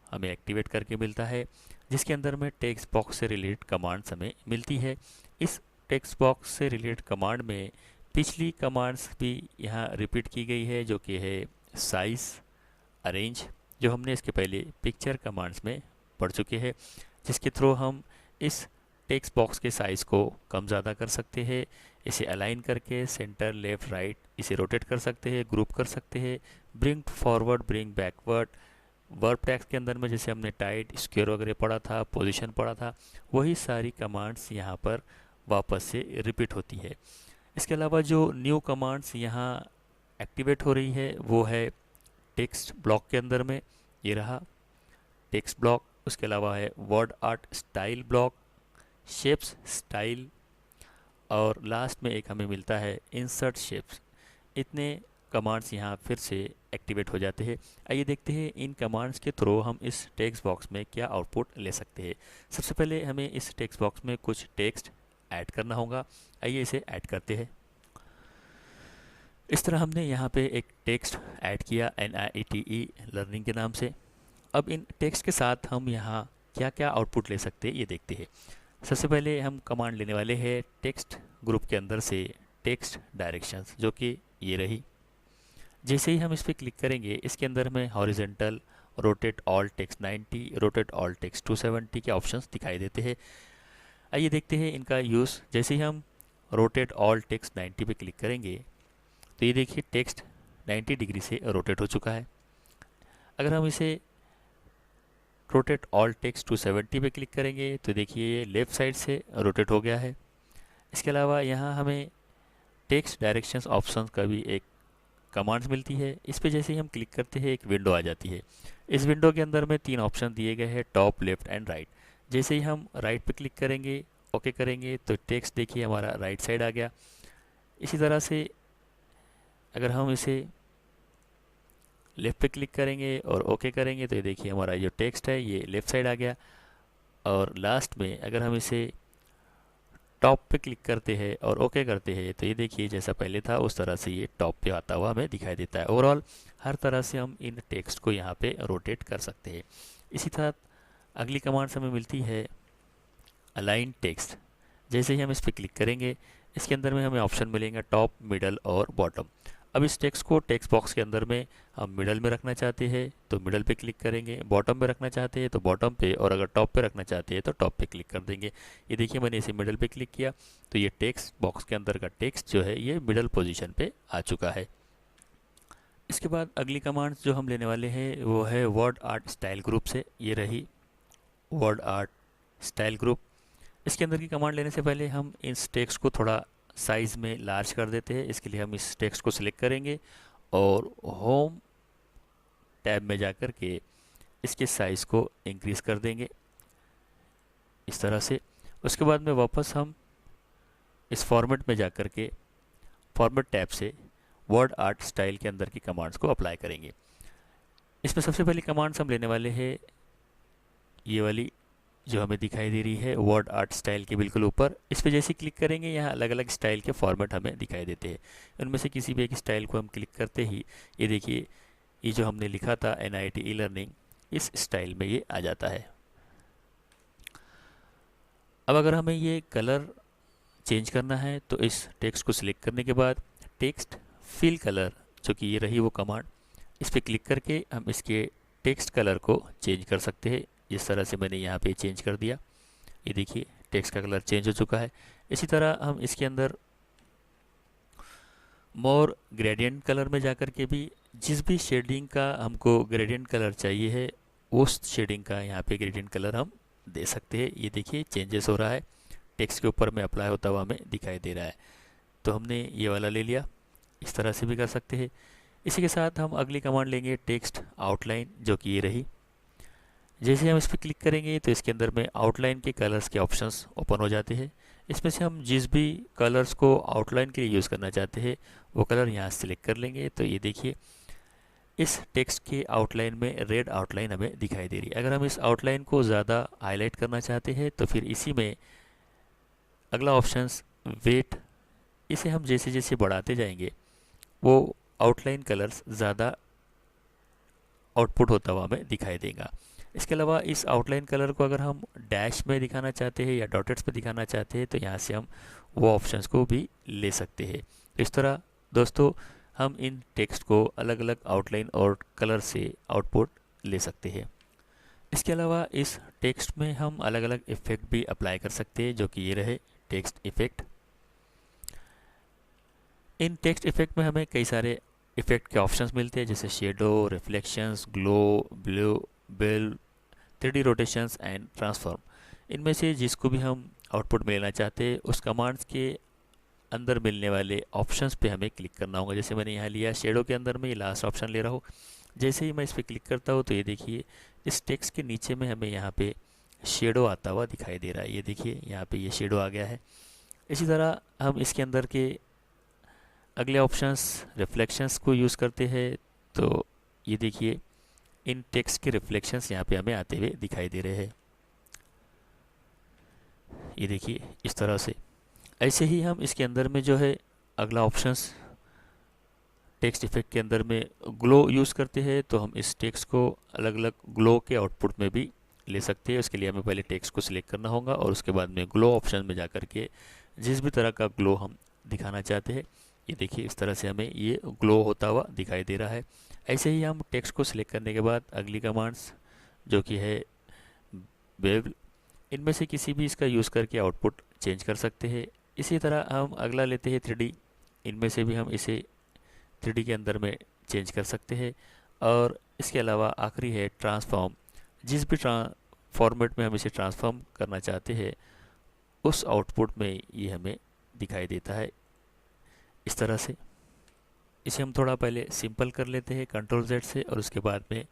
हमें एक्टिवेट करके मिलता है, जिसके अंदर में टेक्स्ट बॉक्स से रिलेटेड कमांड्स हमें मिलती है। इस टेक्स्ट बॉक्स से रिलेटेड कमांड में पिछली कमांड्स भी यहाँ रिपीट की गई है, जो कि है साइज़, अरेंज, जो हमने इसके पहले पिक्चर कमांड्स में पढ़ चुके हैं, जिसके थ्रू हम इस टेक्स्ट बॉक्स के साइज़ को कम ज़्यादा कर सकते हैं। इसे अलाइन करके सेंटर, लेफ़्ट, राइट इसे रोटेट कर सकते हैं, ग्रुप कर सकते हैं, bring forward, bring backward. Verb tags के अंदर में जैसे हमने टाइट, स्क्वायर वगैरह पढ़ा था, पोजीशन पढ़ा था, वही सारी कमांड्स यहाँ पर वापस से रिपीट होती है। इसके अलावा जो न्यू कमांड्स यहाँ एक्टिवेट हो रही है वो है टेक्स्ट ब्लॉक के अंदर में, ये रहा टेक्स्ट ब्लॉक। उसके अलावा है word art style block, shapes style, और लास्ट में एक हमें मिलता है इंसर्ट शेप्स। इतने कमांड्स यहाँ फिर से एक्टिवेट हो जाते हैं। आइए देखते हैं इन कमांड्स के थ्रू हम इस टेक्स्ट बॉक्स में क्या आउटपुट ले सकते हैं। सबसे पहले हमें इस टेक्स्ट बॉक्स में कुछ टेक्स्ट ऐड करना होगा। आइए इसे ऐड करते हैं। इस तरह हमने यहाँ पे एक टेक्स्ट ऐड किया NIETE लर्निंग के नाम से। अब इन टेक्स्ट के साथ हम यहाँ क्या क्या आउटपुट ले सकते हैं ये देखते हैं। सबसे पहले हम कमांड लेने वाले हैं टेक्स्ट ग्रुप के अंदर से टेक्स्ट डायरेक्शंस, जो कि ये रही। जैसे ही हम इस पर क्लिक करेंगे, इसके अंदर में horizontal, rotate all text 90, rotate all text 270 के ऑप्शंस दिखाई देते हैं। आइए देखते हैं इनका यूज़। जैसे ही हम रोटेट ऑल टेक्स्ट 90 पे क्लिक करेंगे तो ये देखिए टेक्स्ट 90 डिग्री से रोटेट हो चुका है। अगर हम इसे रोटेट ऑल टेक्स्ट 270 पे क्लिक करेंगे तो देखिए ये लेफ़्ट साइड से रोटेट हो गया है। इसके अलावा यहाँ हमें टेक्स्ट डायरेक्शंस ऑप्शन का भी एक कमांड्स मिलती है। इस पे जैसे ही हम क्लिक करते हैं एक विंडो आ जाती है। इस विंडो के अंदर में 3 ऑप्शन दिए गए हैं, टॉप, लेफ्ट एंड राइट। जैसे ही हम राइट पे क्लिक करेंगे, ओके करेंगे, तो टेक्स्ट देखिए हमारा राइट साइड आ गया। इसी तरह से अगर हम इसे लेफ़्ट पे क्लिक करेंगे और ओके करेंगे तो ये देखिए हमारा जो टेक्स्ट है ये लेफ़्ट साइड आ गया। और लास्ट में अगर हम इसे टॉप पे क्लिक करते हैं और ओके करते हैं तो ये देखिए जैसा पहले था उस तरह से ये टॉप पे आता हुआ हमें दिखाई देता है। ओवरऑल हर तरह से हम इन टेक्स्ट को यहाँ पे रोटेट कर सकते हैं। इसी तरह अगली कमांड हमें मिलती है अलाइन टेक्स्ट। जैसे ही हम इस पर क्लिक करेंगे, इसके अंदर में हमें ऑप्शन मिलेंगे टॉप, मिडल और बॉटम। अब इस टेक्स्ट को टेक्स्ट बॉक्स के अंदर में हम मिडल में रखना चाहते हैं तो मिडल पे क्लिक करेंगे, बॉटम पे रखना चाहते हैं तो बॉटम पे, और अगर टॉप पे रखना चाहते हैं तो टॉप पे क्लिक कर देंगे। ये देखिए मैंने इसे मिडल पे क्लिक किया तो ये टेक्स्ट बॉक्स के अंदर का टेक्स्ट जो है ये मिडल पोजीशन पे आ चुका है। इसके बाद अगली कमांड जो हम लेने वाले हैं वो है वर्ड आर्ट स्टाइल ग्रुप से। ये रही वर्ड आर्ट स्टाइल ग्रुप। इसके अंदर की कमांड लेने से पहले हम इस टेक्स्ट को थोड़ा साइज़ में लार्ज कर देते हैं। इसके लिए हम इस टेक्स्ट को सिलेक्ट करेंगे और होम टैब में जाकर के इसके साइज़ को इंक्रीज़ कर देंगे इस तरह से। उसके बाद में वापस हम इस फॉर्मेट में जाकर के फॉर्मेट टैब से वर्ड आर्ट स्टाइल के अंदर की कमांड्स को अप्लाई करेंगे। इसमें सबसे पहली कमांड्स हम लेने वाले हैं ये वाली जो हमें दिखाई दे रही है वर्ड आर्ट स्टाइल के बिल्कुल ऊपर। इस पर जैसे क्लिक करेंगे यहाँ अलग अलग स्टाइल के फॉर्मेट हमें दिखाई देते हैं। उनमें से किसी भी एक स्टाइल को हम क्लिक करते ही ये देखिए ये जो हमने लिखा था NIETE लर्निंग, इस स्टाइल में ये आ जाता है। अब अगर हमें ये कलर चेंज करना है तो इस टेक्स्ट को सिलेक्ट करने के बाद टेक्स्ट फिल कलर, जो कि ये रही वो कमांड, इस पर क्लिक करके हम इसके टेक्स्ट कलर को चेंज कर सकते हैं। जिस तरह से मैंने यहाँ पे चेंज कर दिया, ये देखिए टेक्स्ट का कलर चेंज हो चुका है। इसी तरह हम इसके अंदर मोर ग्रेडियंट कलर में जाकर के भी जिस भी शेडिंग का हमको ग्रेडियंट कलर चाहिए है उस शेडिंग का यहाँ पे ग्रेडियंट कलर हम दे सकते हैं। ये देखिए चेंजेस हो रहा है, टेक्स्ट के ऊपर में अप्लाई होता हुआ हमें दिखाई दे रहा है। तो हमने ये वाला ले लिया, इस तरह से भी कर सकते हैं। इसी के साथ हम अगली कमांड लेंगे टेक्स्ट आउटलाइन, जो कि ये रही। जैसे हम इस पर क्लिक करेंगे तो इसके अंदर में आउटलाइन के कलर्स के ऑप्शंस ओपन हो जाते हैं। इसमें से हम जिस भी कलर्स को आउटलाइन के लिए यूज़ करना चाहते हैं वो कलर यहाँ सिलेक्ट कर लेंगे। तो ये देखिए इस टेक्स्ट के आउटलाइन में रेड आउटलाइन हमें दिखाई दे रही है। अगर हम इस आउटलाइन को ज़्यादा हाईलाइट करना चाहते हैं तो फिर इसी में अगला ऑप्शंस वेट, इसे हम जैसे जैसे बढ़ाते जाएंगे वो आउटलाइन कलर्स ज़्यादा आउटपुट होता हुआ हमें दिखाई देगा। इसके अलावा इस आउटलाइन कलर को अगर हम डैश में दिखाना चाहते हैं या डॉटेट्स में दिखाना चाहते हैं तो यहाँ से हम वो ऑप्शंस को भी ले सकते हैं। इस तरह दोस्तों हम इन टेक्स्ट को अलग अलग आउटलाइन और कलर से आउटपुट ले सकते हैं। इसके अलावा इस टेक्स्ट में हम अलग अलग इफ़ेक्ट भी अप्लाई कर सकते हैं, जो कि ये रहे टेक्स्ट इफ़ेक्ट। इन टेक्स्ट इफ़ेक्ट में हमें कई सारे इफ़ेक्ट के ऑप्शंस मिलते हैं, जैसे shadow, reflections, glow, blue, bell, 3D rotations and transform. इनमें से जिसको भी हम आउटपुट में लेना चाहते हैं उस कमांड्स के अंदर मिलने वाले ऑप्शंस पे हमें क्लिक करना होगा। जैसे मैंने यहाँ लिया शेडो के अंदर में, ये लास्ट ऑप्शन ले रहा हूँ। जैसे ही मैं इस पर क्लिक करता हूँ तो ये देखिए इस टेक्स्ट के नीचे में हमें यहाँ पे शेडो आता हुआ दिखाई दे रहा है। ये देखिए यहाँ पे ये शेडो आ गया है। इसी तरह हम इसके अंदर के अगले ऑप्शंस रिफ्लेक्शंस को यूज़ करते हैं। तो ये देखिए इन टेक्स्ट के रिफ्लेक्शंस यहाँ पे हमें आते हुए दिखाई दे रहे हैं। ये देखिए इस तरह से। ऐसे ही हम इसके अंदर में जो है अगला ऑप्शंस टेक्स्ट इफेक्ट के अंदर में ग्लो यूज़ करते हैं, तो हम इस टेक्स्ट को अलग अलग ग्लो के आउटपुट में भी ले सकते हैं। उसके लिए हमें पहले टेक्स्ट को सिलेक्ट करना होगा और उसके बाद में ग्लो ऑप्शन में जा कर के जिस भी तरह का ग्लो हम दिखाना चाहते हैं, ये देखिए इस तरह से हमें ये ग्लो होता हुआ दिखाई दे रहा है। ऐसे ही हम टेक्स्ट को सिलेक्ट करने के बाद अगली कमांड्स जो कि है वेव, इनमें से किसी भी इसका यूज़ करके आउटपुट चेंज कर सकते हैं। इसी तरह हम अगला लेते हैं 3D, इनमें से भी हम इसे 3D के अंदर में चेंज कर सकते हैं। और इसके अलावा आखिरी है ट्रांसफॉर्म, जिस भी फॉर्मेट में हम इसे ट्रांसफॉर्म करना चाहते हैं उस आउटपुट में ये हमें दिखाई देता है इस तरह से। इसे हम थोड़ा पहले सिंपल कर लेते हैं कंट्रोल Z से, और उसके बाद में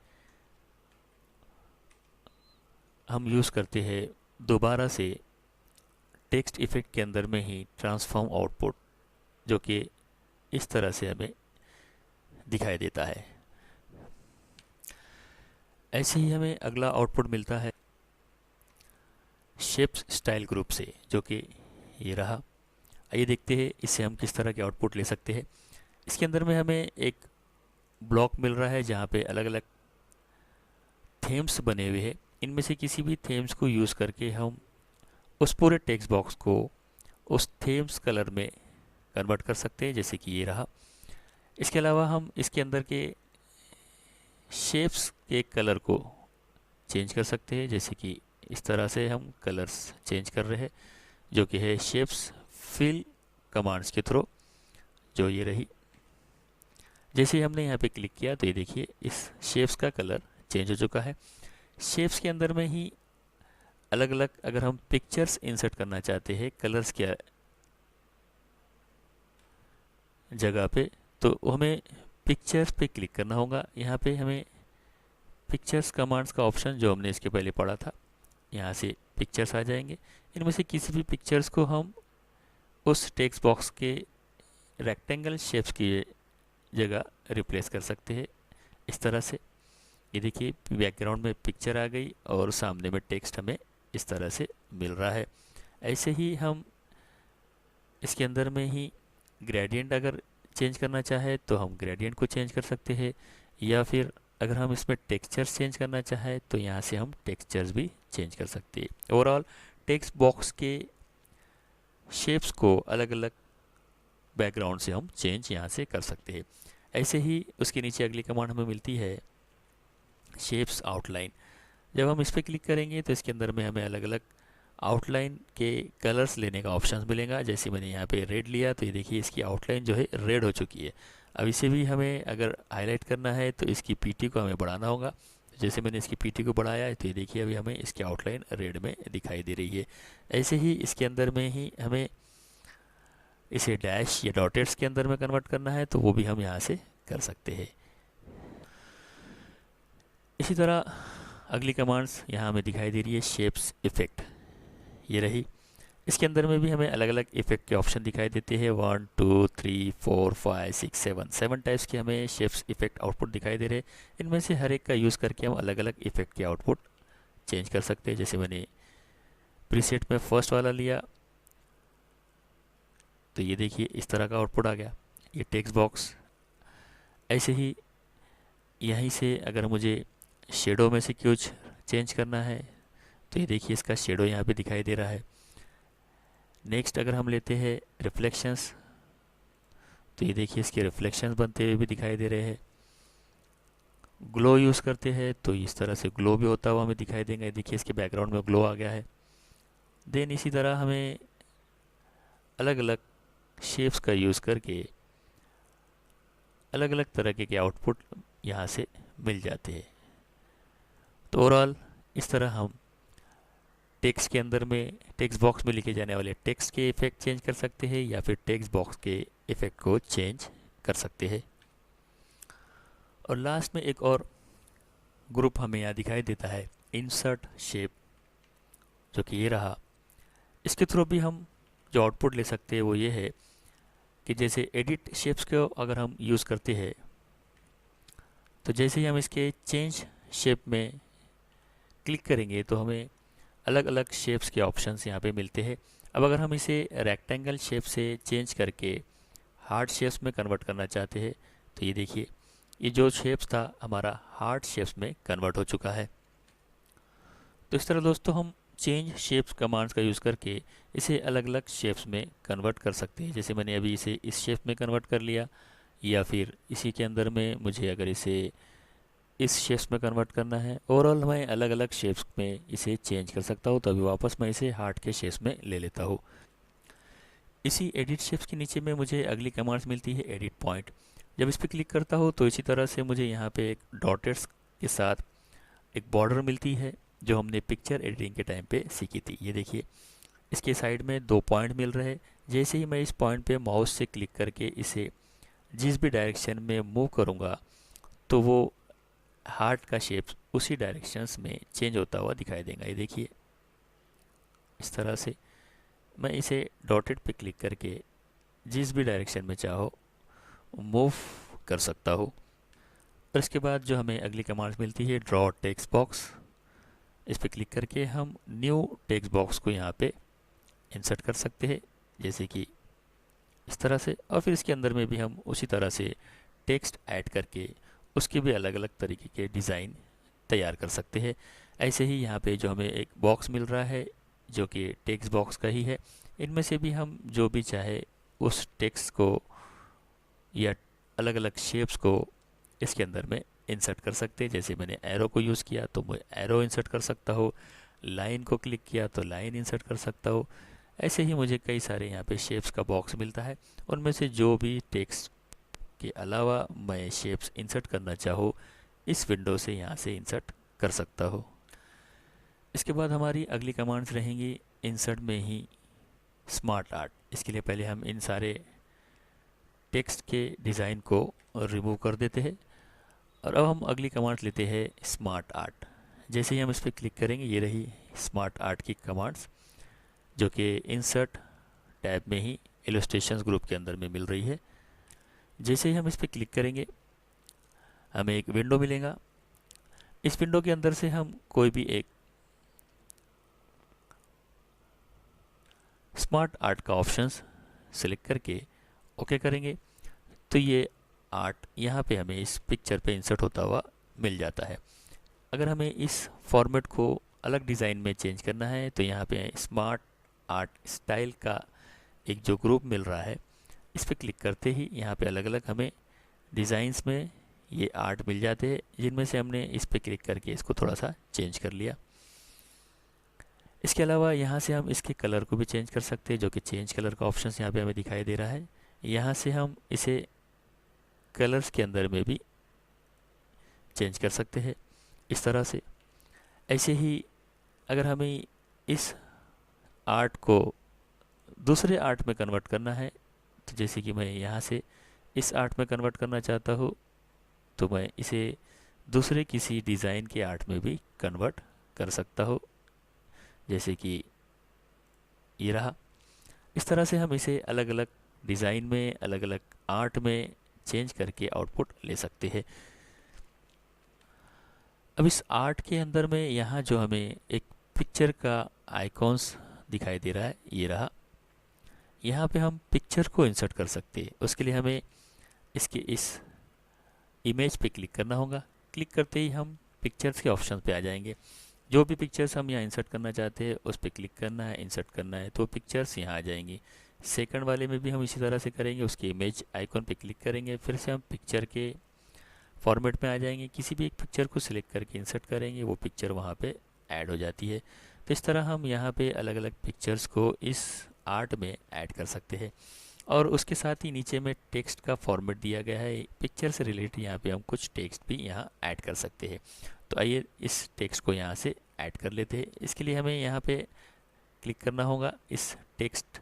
हम यूज़ करते हैं दोबारा से टेक्स्ट इफेक्ट के अंदर में ही ट्रांसफॉर्म आउटपुट, जो कि इस तरह से हमें दिखाई देता है। ऐसे ही हमें अगला आउटपुट मिलता है शेप्स स्टाइल ग्रुप से, जो कि ये रहा। आइए देखते हैं इससे हम किस तरह के आउटपुट ले सकते हैं। इसके अंदर में हमें एक ब्लॉक मिल रहा है जहाँ पे अलग अलग थीम्स बने हुए हैं। इनमें से किसी भी थीम्स को यूज़ करके हम उस पूरे टेक्स्ट बॉक्स को उस थीम्स कलर में कन्वर्ट कर सकते हैं, जैसे कि ये रहा। इसके अलावा हम इसके अंदर के शेप्स के कलर को चेंज कर सकते हैं, जैसे कि इस तरह से हम कलर्स चेंज कर रहे हैं, जो कि है शेप्स फिल कमांड्स के थ्रू, जो ये रही। जैसे ही हमने यहाँ पे क्लिक किया तो ये देखिए इस शेप्स का कलर चेंज हो चुका है। शेप्स के अंदर में ही अलग अलग अगर हम पिक्चर्स इंसर्ट करना चाहते हैं कलर्स के जगह पे, तो हमें पिक्चर्स पे क्लिक करना होगा। यहाँ पे हमें पिक्चर्स कमांड्स का ऑप्शन जो हमने इसके पहले पढ़ा था, यहाँ से पिक्चर्स आ जाएंगे। इनमें से किसी भी पिक्चर्स को हम उस टेक्स्ट बॉक्स के रेक्टेंगल शेप्स की जगह रिप्लेस कर सकते हैं इस तरह से। ये देखिए बैकग्राउंड में पिक्चर आ गई और सामने में टेक्स्ट हमें इस तरह से मिल रहा है। ऐसे ही हम इसके अंदर में ही ग्रेडियंट अगर चेंज करना चाहे तो हम ग्रेडियंट को चेंज कर सकते हैं, या फिर अगर हम इसमें टेक्सचर्स चेंज करना चाहे तो यहाँ से हम टेक्सचर्स भी चेंज कर सकते हैं। ओवरऑल टेक्स्ट बॉक्स के शेप्स को अलग अलग बैकग्राउंड से हम चेंज यहाँ से कर सकते हैं। ऐसे ही उसके नीचे अगली कमांड हमें मिलती है शेप्स आउटलाइन। जब हम इस पर क्लिक करेंगे तो इसके अंदर में हमें अलग अलग आउटलाइन के कलर्स लेने का ऑप्शन मिलेगा। जैसे मैंने यहाँ पे रेड लिया तो ये देखिए इसकी आउटलाइन जो है रेड हो चुकी है। अब इसे भी हमें अगर हाईलाइट करना है तो इसकी पीटी को हमें बढ़ाना होगा। जैसे मैंने इसकी पीटी को बढ़ाया है तो ये देखिए अभी हमें इसकी आउटलाइन रेड में दिखाई दे रही है। ऐसे ही इसके अंदर में ही हमें इसे डैश या डॉटेट्स के अंदर में कन्वर्ट करना है तो वो भी हम यहाँ से कर सकते हैं। इसी तरह अगली कमांड्स यहाँ हमें दिखाई दे रही है शेप्स इफेक्ट, ये रही। इसके अंदर में भी हमें अलग अलग इफेक्ट के ऑप्शन दिखाई देते हैं। 1 2 3 4 5 6 7 टाइप्स के हमें शेप्स इफेक्ट आउटपुट दिखाई दे रहे हैं। इनमें से हर एक का यूज़ करके हम अलग अलग इफेक्ट के आउटपुट चेंज कर सकते हैं। जैसे मैंने प्रीसेट में फर्स्ट वाला लिया तो ये देखिए इस तरह का आउटपुट आ गया, ये टेक्स्ट बॉक्स। ऐसे ही यहीं से अगर मुझे शेडो में से कुछ चेंज करना है तो ये देखिए इसका शेडो यहाँ पे दिखाई दे रहा है। नेक्स्ट अगर हम लेते हैं रिफ्लेक्शंस तो ये देखिए इसके रिफ्लेक्शंस बनते हुए भी दिखाई दे रहे हैं। ग्लो यूज़ करते हैं तो इस तरह से ग्लो भी होता हुआ हमें दिखाई देंगे। देखिए इसके बैकग्राउंड में ग्लो आ गया है। देन इसी तरह हमें अलग अलग शेप्स का यूज़ करके अलग अलग तरह के आउटपुट यहाँ से मिल जाते हैं। तो ओवरऑल इस तरह हम टेक्स्ट के अंदर में टेक्स्ट बॉक्स में लिखे जाने वाले टेक्स्ट के इफेक्ट चेंज कर सकते हैं या फिर टेक्स्ट बॉक्स के इफेक्ट को चेंज कर सकते हैं। और लास्ट में एक और ग्रुप हमें यहाँ दिखाई देता है, इंसर्ट शेप, जो कि ये रहा। इसके थ्रू भी हम जो आउटपुट ले सकते हैं वो ये है कि जैसे एडिट शेप्स को अगर हम यूज़ करते हैं तो जैसे ही हम इसके चेंज शेप में क्लिक करेंगे तो हमें अलग अलग शेप्स के ऑप्शंस यहाँ पे मिलते हैं। अब अगर हम इसे रेक्टेंगल शेप से चेंज करके हार्ट शेप्स में कन्वर्ट करना चाहते हैं तो ये देखिए ये जो शेप्स था हमारा हार्ट शेप्स में कन्वर्ट हो चुका है। तो इस तरह दोस्तों हम चेंज शेप्स कमांड्स का यूज़ करके इसे अलग अलग शेप्स में कन्वर्ट कर सकते हैं। जैसे मैंने अभी इसे इस शेप में कन्वर्ट कर लिया, या फिर इसी के अंदर में मुझे अगर इसे इस शेप्स में कन्वर्ट करना है। ओवरऑल मैं अलग अलग शेप्स में इसे चेंज कर सकता हूँ। तो अभी वापस मैं इसे हार्ट के शेप्स में ले लेता हूँ। इसी एडिट शेप्स के नीचे में मुझे अगली कमांड्स मिलती है, एडिट पॉइंट। जब इस पर क्लिक करता हूँ तो इसी तरह से मुझे यहाँ पे एक डॉटेड्स के साथ एक बॉर्डर मिलती है जो हमने पिक्चर एडिटिंग के टाइम पे सीखी थी। ये देखिए इसके साइड में 2 पॉइंट मिल रहे हैं। जैसे ही मैं इस पॉइंट पे माउस से क्लिक करके इसे जिस भी डायरेक्शन में मूव करूँगा तो वो हार्ट का शेप उसी डायरेक्शंस में चेंज होता हुआ दिखाई देगा। ये देखिए इस तरह से मैं इसे डॉटेड पे क्लिक करके जिस भी डायरेक्शन में चाहो मूव कर सकता हूँ। और इसके बाद जो हमें अगली कमांड मिलती है, ड्रॉ टेक्स्ट बॉक्स। इस पर क्लिक करके हम न्यू टेक्स्ट बॉक्स को यहाँ पे इंसर्ट कर सकते हैं, जैसे कि इस तरह से। और फिर इसके अंदर में भी हम उसी तरह से टेक्स्ट ऐड करके उसके भी अलग अलग तरीके के डिज़ाइन तैयार कर सकते हैं। ऐसे ही यहाँ पे जो हमें एक बॉक्स मिल रहा है जो कि टेक्स्ट बॉक्स का ही है, इनमें से भी हम जो भी चाहे उस टेक्स्ट को या अलग अलग शेप्स को इसके अंदर में इंसर्ट कर सकते हैं। जैसे मैंने एरो को यूज़ किया तो मैं एरो इंसर्ट कर सकता हूँ, लाइन को क्लिक किया तो लाइन इंसर्ट कर सकता हूँ। ऐसे ही मुझे कई सारे यहाँ पे शेप्स का बॉक्स मिलता है, उनमें से जो भी टेक्स्ट के अलावा मैं शेप्स इंसर्ट करना चाहूँ इस विंडो से यहाँ से इंसर्ट कर सकता हूँ। इसके बाद हमारी अगली कमांड्स रहेंगी इंसर्ट में ही स्मार्ट आर्ट। इसके लिए पहले हम इन सारे टेक्स्ट के डिज़ाइन को रिमूव कर देते हैं और अब हम अगली कमांड्स लेते हैं स्मार्ट आर्ट। जैसे ही हम इस पर क्लिक करेंगे ये रही स्मार्ट आर्ट की कमांड्स जो कि इंसर्ट टैब में ही इलस्ट्रेशंस ग्रुप के अंदर में मिल रही है। जैसे ही हम इस पर क्लिक करेंगे हमें एक विंडो मिलेगा। इस विंडो के अंदर से हम कोई भी एक स्मार्ट आर्ट का ऑप्शंस सिलेक्ट करके ओके करेंगे तो ये आर्ट यहाँ पे हमें इस पिक्चर पे इंसर्ट होता हुआ मिल जाता है। अगर हमें इस फॉर्मेट को अलग डिज़ाइन में चेंज करना है तो यहाँ पे स्मार्ट आर्ट स्टाइल का एक जो ग्रुप मिल रहा है इस पर क्लिक करते ही यहाँ पे अलग अलग हमें डिज़ाइंस में ये आर्ट मिल जाते हैं, जिनमें से हमने इस पर क्लिक करके इसको थोड़ा सा चेंज कर लिया। इसके अलावा यहाँ से हम इसके कलर को भी चेंज कर सकते हैं, जो कि चेंज कलर का ऑप्शन यहाँ पे हमें दिखाई दे रहा है। यहाँ से हम इसे कलर्स के अंदर में भी चेंज कर सकते हैं इस तरह से। ऐसे ही अगर हमें इस आर्ट को दूसरे आर्ट में कन्वर्ट करना है तो जैसे कि मैं यहाँ से इस आर्ट में कन्वर्ट करना चाहता हूँ तो मैं इसे दूसरे किसी डिज़ाइन के आर्ट में भी कन्वर्ट कर सकता हूँ। जैसे कि ये रहा। इस तरह से हम इसे अलग अलग डिज़ाइन में, अलग अलग आर्ट में चेंज करके आउटपुट ले सकते हैं। अब इस आर्ट के अंदर में यहाँ जो हमें एक पिक्चर का आइकॉन्स दिखाई दे रहा है, ये रहा। यहाँ पे हम पिक्चर को इंसर्ट कर सकते हैं। उसके लिए हमें इसके इस इमेज पे क्लिक करना होगा। क्लिक करते ही हम पिक्चर्स के ऑप्शन पे आ जाएंगे। जो भी पिक्चर्स हम यहाँ इंसर्ट करना चाहते हैं उस पर क्लिक करना है, इंसर्ट करना है, तो पिक्चर्स यहाँ आ जाएंगी। सेकंड वाले में भी हम इसी तरह से करेंगे। उसके इमेज आइकॉन पे क्लिक करेंगे, फिर से हम पिक्चर के फॉर्मेट में आ जाएंगे। किसी भी एक पिक्चर को सिलेक्ट करके इंसर्ट करेंगे, वो पिक्चर वहाँ पे ऐड हो जाती है। तो इस तरह हम यहाँ पे अलग अलग पिक्चर्स को इस आर्ट में ऐड कर सकते हैं। और उसके साथ ही नीचे में टेक्स्ट का फॉर्मेट दिया गया है। पिक्चर से रिलेटेड यहाँ पे हम कुछ टेक्स्ट भी यहाँ ऐड कर सकते हैं। तो आइए इस टेक्स्ट को यहाँ से ऐड कर लेते हैं। इसके लिए हमें यहाँ पे क्लिक करना होगा इस टेक्स्ट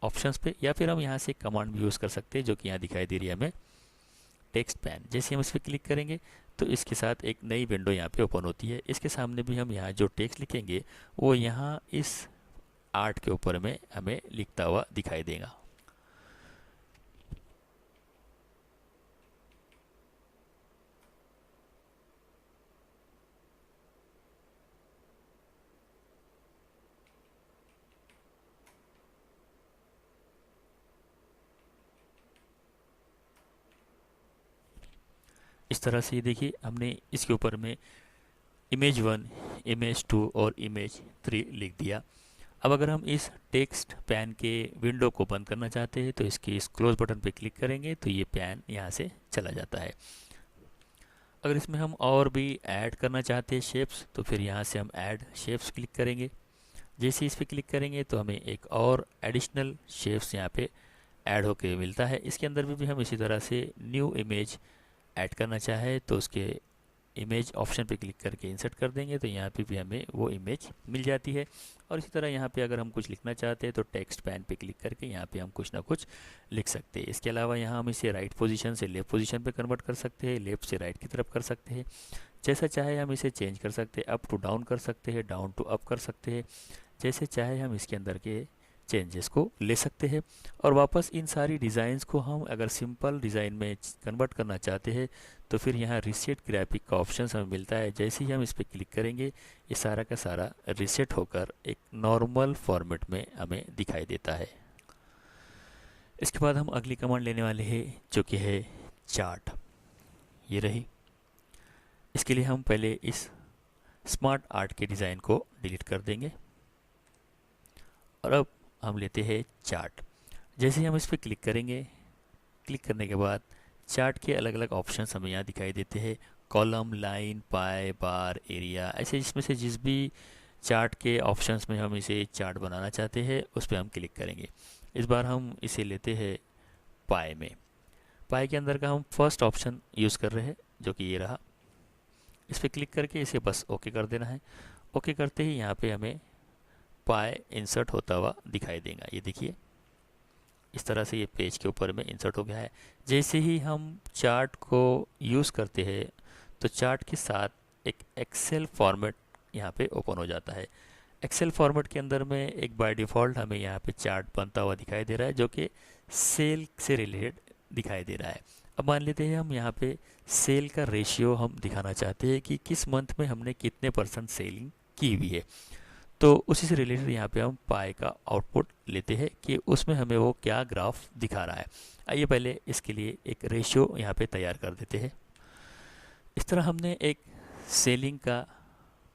ऑप्शंस पे, या फिर हम यहाँ से कमांड भी यूज़ कर सकते हैं जो कि यहाँ दिखाई दे रही है हमें, टेक्स्ट पैन। जैसे हम इस पर क्लिक करेंगे तो इसके साथ एक नई विंडो यहाँ पे ओपन होती है। इसके सामने भी हम यहाँ जो टेक्स्ट लिखेंगे वो यहाँ इस आर्ट के ऊपर में हमें लिखता हुआ दिखाई देगा। इस तरह से देखिए हमने इसके ऊपर में इमेज 1, इमेज 2 और इमेज 3 लिख दिया। अब अगर हम इस टेक्स्ट पैन के विंडो को बंद करना चाहते हैं तो इसके इस क्लोज बटन पे क्लिक करेंगे तो ये पैन यहाँ से चला जाता है। अगर इसमें हम और भी ऐड करना चाहते हैं शेप्स, तो फिर यहाँ से हम ऐड शेप्स क्लिक करेंगे। जैसे इस पर क्लिक करेंगे तो हमें एक और एडिशनल शेप्स यहाँ पे ऐड होके मिलता है। इसके अंदर भी हम इसी तरह से न्यू इमेज ऐड करना चाहे तो उसके इमेज ऑप्शन पे क्लिक करके इंसर्ट कर देंगे तो यहाँ पे भी हमें वो इमेज मिल जाती है। और इसी तरह यहाँ पे अगर हम कुछ लिखना चाहते हैं तो टेक्स्ट पैन पे क्लिक करके यहाँ पे हम कुछ ना कुछ लिख सकते हैं। इसके अलावा यहाँ हम इसे राइट पोजीशन से लेफ्ट पोजीशन पे कन्वर्ट कर सकते हैं, लेफ्ट से राइट की तरफ कर सकते हैं। जैसा चाहे हम इसे चेंज कर सकते हैं, अप टू डाउन कर सकते हैं, डाउन टू अप कर सकते हैं। जैसे चाहे हम इसके अंदर के चेंजेस को ले सकते हैं। और वापस इन सारी डिज़ाइंस को हम अगर सिंपल डिज़ाइन में कन्वर्ट करना चाहते हैं तो फिर यहाँ रीसेट ग्राफिक का ऑप्शन हमें मिलता है। जैसे ही हम इस पर क्लिक करेंगे ये सारा का सारा रीसेट होकर एक नॉर्मल फॉर्मेट में हमें दिखाई देता है। इसके बाद हम अगली कमांड लेने वाले हैं जो कि है चार्ट। ये रही। इसके लिए हम पहले इस स्मार्ट आर्ट के डिज़ाइन को डिलीट कर देंगे और अब हम लेते हैं चार्ट। जैसे ही हम इस पर क्लिक करेंगे, क्लिक करने के बाद चार्ट के अलग अलग ऑप्शंस हमें यहाँ दिखाई देते हैं। कॉलम, लाइन, पाई, बार, एरिया, ऐसे इसमें से जिस भी चार्ट के ऑप्शंस में हम इसे चार्ट बनाना चाहते हैं उस पर हम क्लिक करेंगे। इस बार हम इसे लेते हैं पाई में। पाई के अंदर का हम फर्स्ट ऑप्शन यूज़ कर रहे हैं जो कि ये रहा। इस पर क्लिक करके इसे बस ओके कर देना है। ओके करते ही यहाँ पे हमें पाई इंसर्ट होता हुआ दिखाई देगा। ये देखिए इस तरह से ये पेज के ऊपर में इंसर्ट हो गया है। जैसे ही हम चार्ट को यूज़ करते हैं तो चार्ट के साथ एक एक्सेल फॉर्मेट यहाँ पे ओपन हो जाता है। एक्सेल फॉर्मेट के अंदर में एक बाय डिफ़ॉल्ट हमें यहाँ पे चार्ट बनता हुआ दिखाई दे रहा है जो कि सेल से रिलेटेड दिखाई दे रहा है। अब मान लेते हैं हम यहाँ पे सेल का रेशियो हम दिखाना चाहते हैं कि किस मंथ में हमने कितने % सेलिंग की हुई है। तो उसी से रिलेटेड यहाँ पे हम पाई का आउटपुट लेते हैं कि उसमें हमें वो क्या ग्राफ दिखा रहा है। आइए पहले इसके लिए एक रेशियो यहाँ पे तैयार कर देते हैं। इस तरह हमने एक सेलिंग का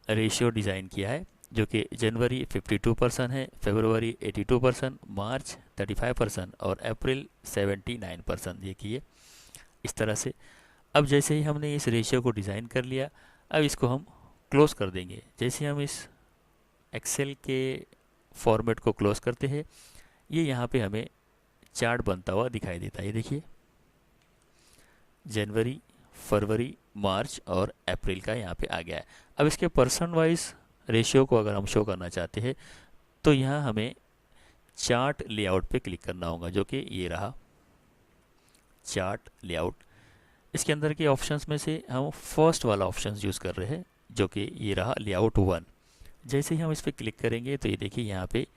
रेशियो डिज़ाइन किया है जो कि जनवरी 52% है, फरवरी 82%, मार्च 35% और अप्रैल 79%। देखिए इस तरह से। अब जैसे ही हमने इस रेशियो को डिज़ाइन कर लिया, अब इसको हम क्लोज़ कर देंगे। जैसे हम इस एक्सेल के फॉर्मेट को क्लोज करते हैं, ये यहाँ पे हमें चार्ट बनता हुआ दिखाई देता है। ये देखिए जनवरी, फरवरी, मार्च और अप्रैल का यहाँ पे आ गया है। अब इसके % वाइज रेशियो को अगर हम शो करना चाहते हैं तो यहाँ हमें चार्ट लेआउट पे क्लिक करना होगा जो कि ये रहा चार्ट लेआउट। इसके अंदर के ऑप्शंस में से हम फर्स्ट वाला ऑप्शन यूज़ कर रहे हैं जो कि ये रहा लेआउट 1। जैसे ही हम इस पर क्लिक करेंगे तो ये देखिए यहाँ पे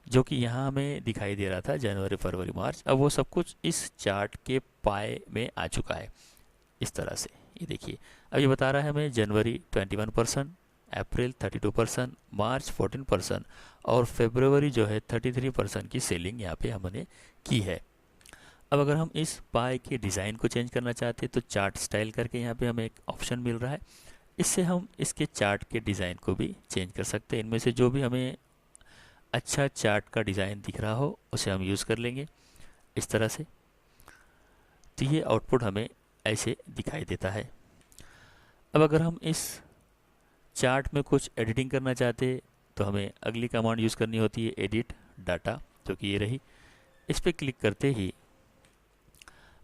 जो कि यहाँ हमें दिखाई दे रहा था जनवरी फरवरी मार्च, अब वो सब कुछ इस चार्ट के पाए में आ चुका है इस तरह से। ये देखिए अब ये बता रहा है हमें जनवरी 21%, अप्रैल 32%, मार्च 14% और फरवरी जो है 33% की सेलिंग यहाँ पे हमने की है। अब अगर हम इस पाई के डिज़ाइन को चेंज करना चाहते हैं तो चार्ट स्टाइल करके यहाँ पे हमें एक ऑप्शन मिल रहा है, इससे हम इसके चार्ट के डिज़ाइन को भी चेंज कर सकते हैं। इनमें से जो भी हमें अच्छा चार्ट का डिज़ाइन दिख रहा हो उसे हम यूज़ कर लेंगे इस तरह से। तो ये आउटपुट हमें ऐसे दिखाई देता है। अब अगर हम इस चार्ट में कुछ एडिटिंग करना चाहते तो हमें अगली कमांड यूज़ करनी होती है एडिट डाटा, जो कि ये रही। इस पर क्लिक करते ही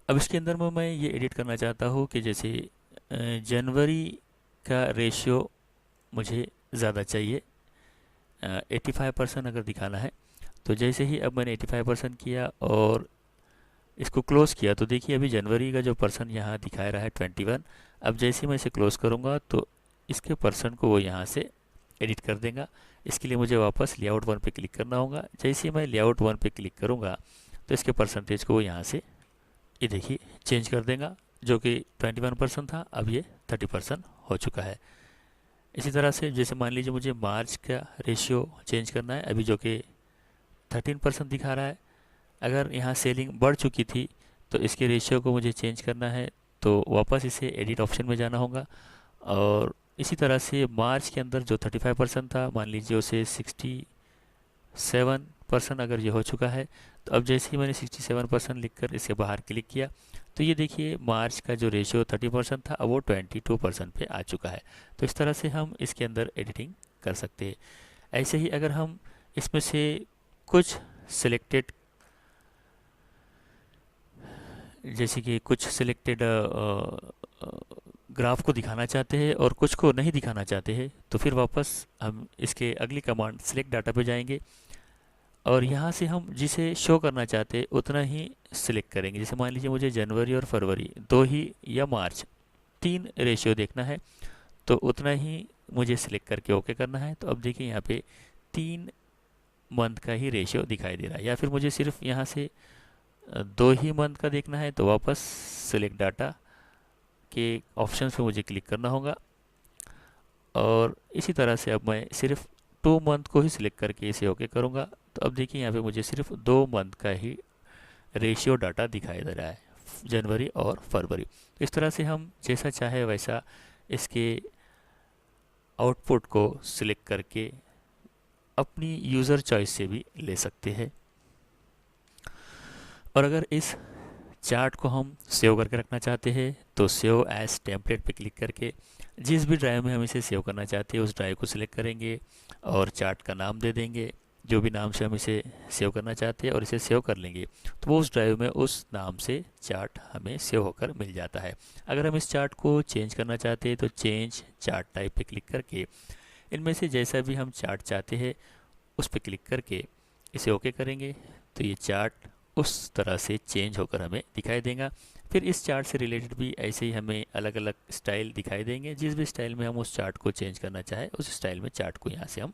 अब इसके अंदर में मैं ये एडिट करना चाहता हूँ कि जैसे जनवरी का रेशियो मुझे ज़्यादा चाहिए, 85% अगर दिखाना है। तो जैसे ही अब मैंने 85% किया और इसको क्लोज़ किया तो देखिए अभी जनवरी का जो पर्सन यहाँ दिखा रहा है 21। अब जैसे ही मैं इसे क्लोज़ करूँगा तो इसके पर्सन को वो यहाँ से एडिट कर देगा। इसके लिए मुझे वापस लेआउट 1 पे क्लिक करना होगा। जैसे ही मैं लेआउट 1 पे क्लिक करूँगा तो इसके परसेंटेज को वो यहाँ से ये देखिए चेंज कर देगा। जो कि 21% था अब ये 30% हो चुका है। इसी तरह से जैसे मान लीजिए मुझे मार्च का रेशियो चेंज करना है, अभी जो कि 13% दिखा रहा है। अगर यहाँ सेलिंग बढ़ चुकी थी तो इसके रेशियो को मुझे चेंज करना है, तो वापस इसे एडिट ऑप्शन में जाना होगा। और इसी तरह से मार्च के अंदर जो 35% था मान लीजिए उसे 67% अगर ये हो चुका है। तो अब जैसे ही मैंने 67% लिखकर इसे बाहर क्लिक किया तो ये देखिए मार्च का जो रेशियो 30% था अब वो 22% पे आ चुका है। तो इस तरह से हम इसके अंदर एडिटिंग कर सकते हैं। ऐसे ही अगर हम इसमें से कुछ सिलेक्टेड जैसे कि कुछ सिलेक्टेड ग्राफ को दिखाना चाहते हैं और कुछ को नहीं दिखाना चाहते हैं तो फिर वापस हम इसके अगली कमांड सिलेक्ट डाटा पे जाएंगे और यहाँ से हम जिसे शो करना चाहते हैं उतना ही सिलेक्ट करेंगे। जैसे मान लीजिए मुझे जनवरी और फरवरी दो ही या मार्च 3 रेशियो देखना है तो उतना ही मुझे सिलेक्ट करके ओके करना है। तो अब देखिए यहाँ पे 3 मंथ का ही रेशियो दिखाई दे रहा है। या फिर मुझे सिर्फ यहाँ से 2 ही मंथ का देखना है तो वापस सिलेक्ट डाटा के ऑप्शन पे मुझे क्लिक करना होगा और इसी तरह से अब मैं सिर्फ 2 मंथ को ही सिलेक्ट करके इसे ओके करूँगा। तो अब देखिए यहाँ पे मुझे सिर्फ 2 मंथ का ही रेशियो डाटा दिखाई दे रहा है, जनवरी और फरवरी। इस तरह से हम जैसा चाहे वैसा इसके आउटपुट को सिलेक्ट करके अपनी यूज़र चॉइस से भी ले सकते हैं। और अगर इस चार्ट को हम सेव करके रखना चाहते हैं तो सेव एज टेम्पलेट पे क्लिक करके जिस भी ड्राइव में हम इसे सेव करना चाहते हैं उस ड्राइव को सिलेक्ट करेंगे और चार्ट का नाम दे देंगे जो भी नाम से हम इसे सेव करना चाहते हैं और इसे सेव कर लेंगे तो वो उस ड्राइव में उस नाम से चार्ट हमें सेव होकर मिल जाता है। अगर हम इस चार्ट को चेंज करना चाहते हैं तो चेंज चार्ट टाइप पे क्लिक करके इनमें से जैसा भी हम चार्ट चाहते हैं उस पर क्लिक करके इसे ओके करेंगे तो ये चार्ट उस तरह से चेंज होकर हमें दिखाई देगा। फिर इस चार्ट से रिलेटेड भी ऐसे ही हमें अलग अलग स्टाइल दिखाई देंगे। जिस भी स्टाइल में हम उस चार्ट को चेंज करना चाहे उस स्टाइल में चार्ट को यहाँ से हम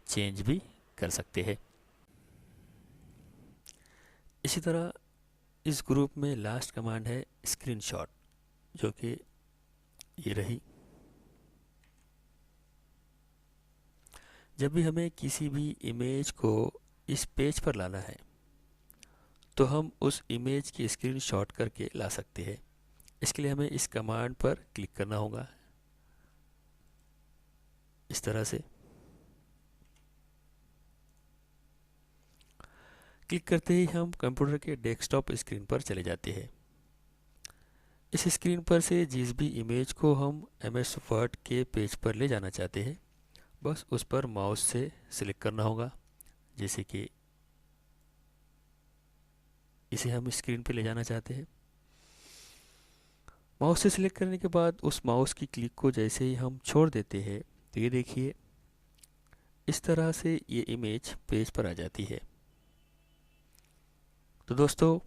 चेंज भी कर सकते हैं। इसी तरह इस ग्रुप में लास्ट कमांड है स्क्रीनशॉट, जो कि ये रही। जब भी हमें किसी भी इमेज को इस पेज पर लाना है तो हम उस इमेज की स्क्रीनशॉट करके ला सकते हैं। इसके लिए हमें इस कमांड पर क्लिक करना होगा इस तरह से। क्लिक करते ही हम कंप्यूटर के डेस्कटॉप स्क्रीन पर चले जाते हैं। इस स्क्रीन पर से जिस भी इमेज को हम MS वर्ड के पेज पर ले जाना चाहते हैं बस उस पर माउस से सिलेक्ट करना होगा। जैसे कि इसे हम स्क्रीन पे ले जाना चाहते हैं। माउस से सिलेक्ट करने के बाद उस माउस की क्लिक को जैसे ही हम छोड़ देते हैं तो ये देखिए इस तरह से ये इमेज पेज पर आ जाती है। तो दोस्तों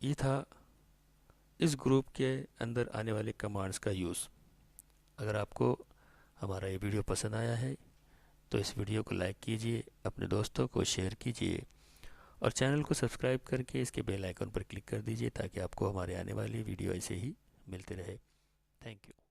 ये था इस ग्रुप के अंदर आने वाले कमांड्स का यूज़। अगर आपको हमारा ये वीडियो पसंद आया है तो इस वीडियो को लाइक कीजिए, अपने दोस्तों को शेयर कीजिए और चैनल को सब्सक्राइब करके इसके बेल आइकन पर क्लिक कर दीजिए ताकि आपको हमारे आने वाली वीडियो ऐसे ही मिलते रहे। Thank you.